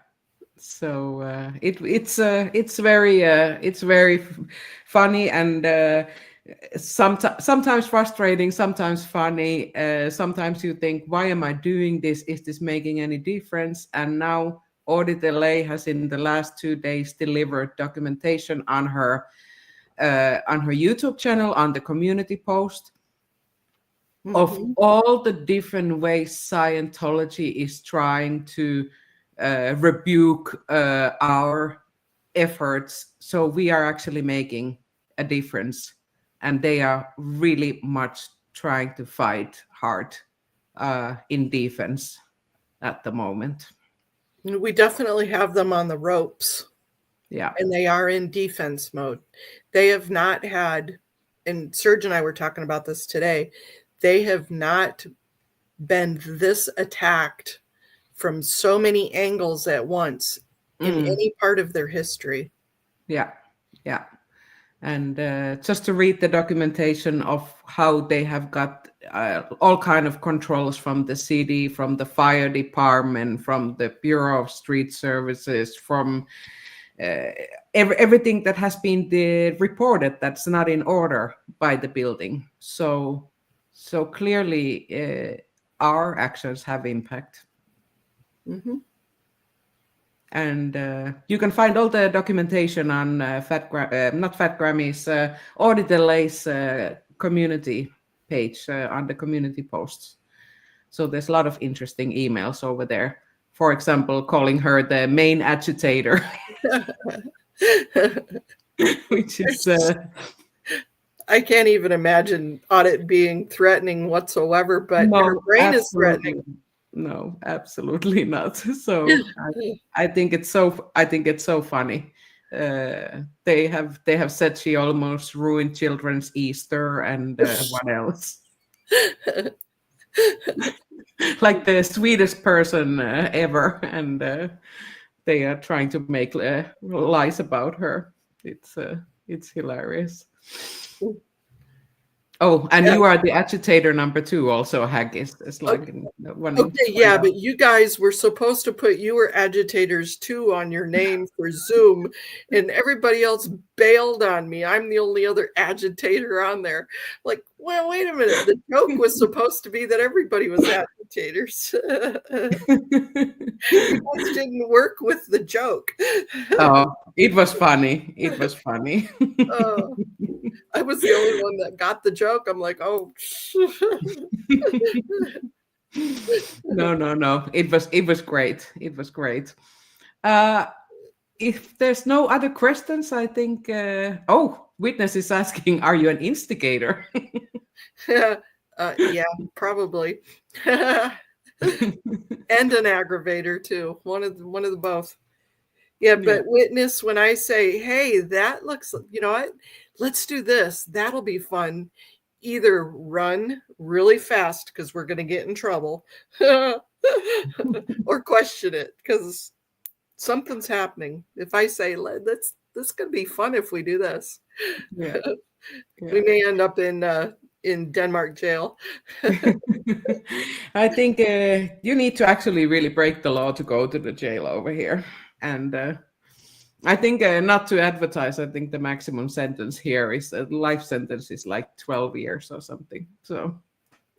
So it's very funny, and sometimes frustrating, sometimes funny. Sometimes you think, why am I doing this? Is this making any difference? And now Audit LA has in the last 2 days delivered documentation on her YouTube channel, on the community post, of all the different ways Scientology is trying to rebuke our efforts. So we are actually making a difference, and they are really much trying to fight hard in defense at the moment. We definitely have them on the ropes. Yeah. And they are in defense mode. They have not had, and Serge and I were talking about this today, they have not been this attacked from so many angles at once in any part of their history. Yeah. Yeah. And just to read the documentation of how they have got all kind of controls from the city, from the fire department, from the Bureau of Street Services, from everything that has been reported that's not in order by the building. So clearly our actions have impact. And you can find all the documentation on FatGrammy's Audit LA's community page on the community posts. So there's a lot of interesting emails over there. For example, calling her the main agitator, which is... I can't even imagine Audit being threatening whatsoever, but her brain is threatening. No, absolutely not. So I think it's so funny. They have said she almost ruined children's Easter, and what else? Like the sweetest person ever, and they are trying to make lies about her. It's hilarious. Oh, and Yeah. you are the agitator number 2 also, Haggis. It's like wanting to Okay, find yeah, out. but you guys were supposed to put "you were agitators too" on your name for Zoom, and everybody else bailed on me. I'm the only other agitator on there. Like, well, wait a minute. The joke was supposed to be that everybody was agitators. You guys didn't work with the joke. Oh, it was funny. It was funny. Oh, I was the only one that got the joke. I'm like, oh. No. It was great. It was great. If there's no other questions, I think. Oh, witness is asking, "Are you an instigator?" Yeah, probably. And an aggravator too. One of the both. Yeah, but witness, when I say, hey, that looks, you know what? Let's do this. That'll be fun. Either run really fast because we're going to get in trouble, or question it because something's happening. If I say, this is going to be fun if we do this, Yeah. we may end up in Denmark jail. I think you need to actually really break the law to go to the jail over here. And I think not to advertise, I think the maximum sentence here is life sentence is like 12 years or something. So,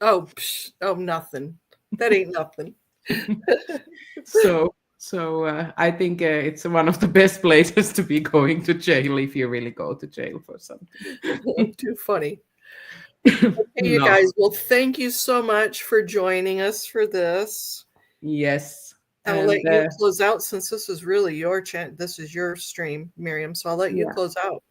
oh, nothing. That ain't nothing. so I think it's one of the best places to be going to jail if you really go to jail for something. Too funny. Okay, you guys. Well, thank you so much for joining us for this. Yes. I'll let you close out since this is really your this is your stream, Mirjam. So I'll let you close out.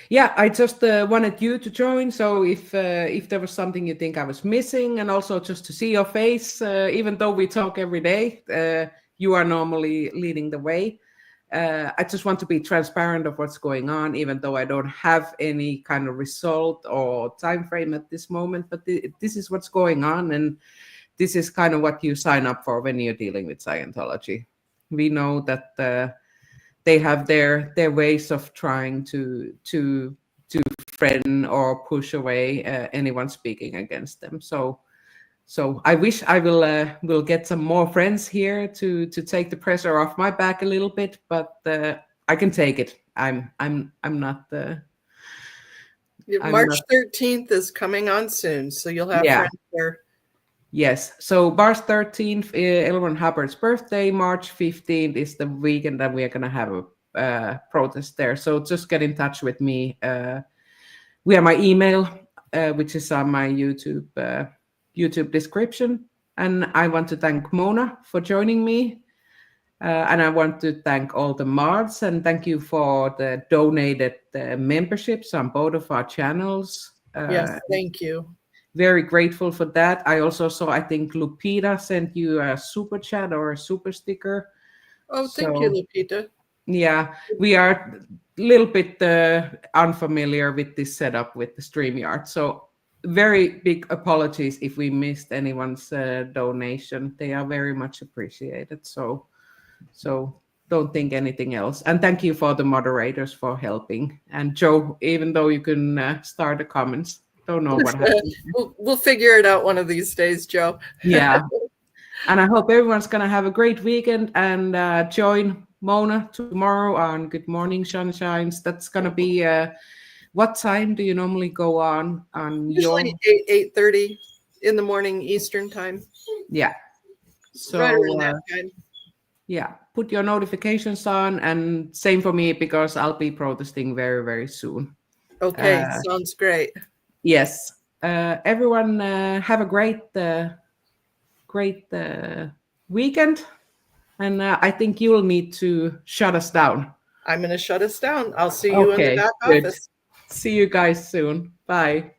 Yeah, I just wanted you to join. So if there was something you think I was missing, and also just to see your face, even though we talk every day, you are normally leading the way. I just want to be transparent of what's going on, even though I don't have any kind of result or time frame at this moment. But this is what's going on, and this is kind of what you sign up for when you're dealing with Scientology. We know that they have their ways of trying to friend or push away anyone speaking against them. So I wish I will get some more friends here to take the pressure off my back a little bit, but I can take it. I'm not the March 13th is coming on soon, so you'll have friends there. Yes. So March 13th, L. Ron Hubbard's birthday. March 15th is the weekend that we are going to have a protest there. So just get in touch with me. We have my email, which is on my YouTube description. And I want to thank Mona for joining me. And I want to thank all the mods, and thank you for the donated memberships on both of our channels. Yes, thank you. Very grateful for that. I also saw, I think Lupita sent you a super chat or a super sticker. Oh, thank you, Lupita. Yeah, we are a little bit unfamiliar with this setup with the StreamYard. So very big apologies if we missed anyone's donation. They are very much appreciated. So don't think anything else. And thank you for the moderators for helping. And Joe, even though you can start the comments. Don't know what happened. We'll figure it out one of these days, Joe. Yeah. And I hope everyone's going to have a great weekend and join Mona tomorrow on Good Morning Sunshines. That's going to be, what time do you normally go on Usually 8:30 in the morning Eastern time. Yeah. So, right around that time. Yeah, put your notifications on, and same for me because I'll be protesting very, very soon. Okay, sounds great. Yes. Everyone have a great weekend. And I think you'll need to shut us down. I'm going to shut us down. I'll see you in the back office. See you guys soon. Bye.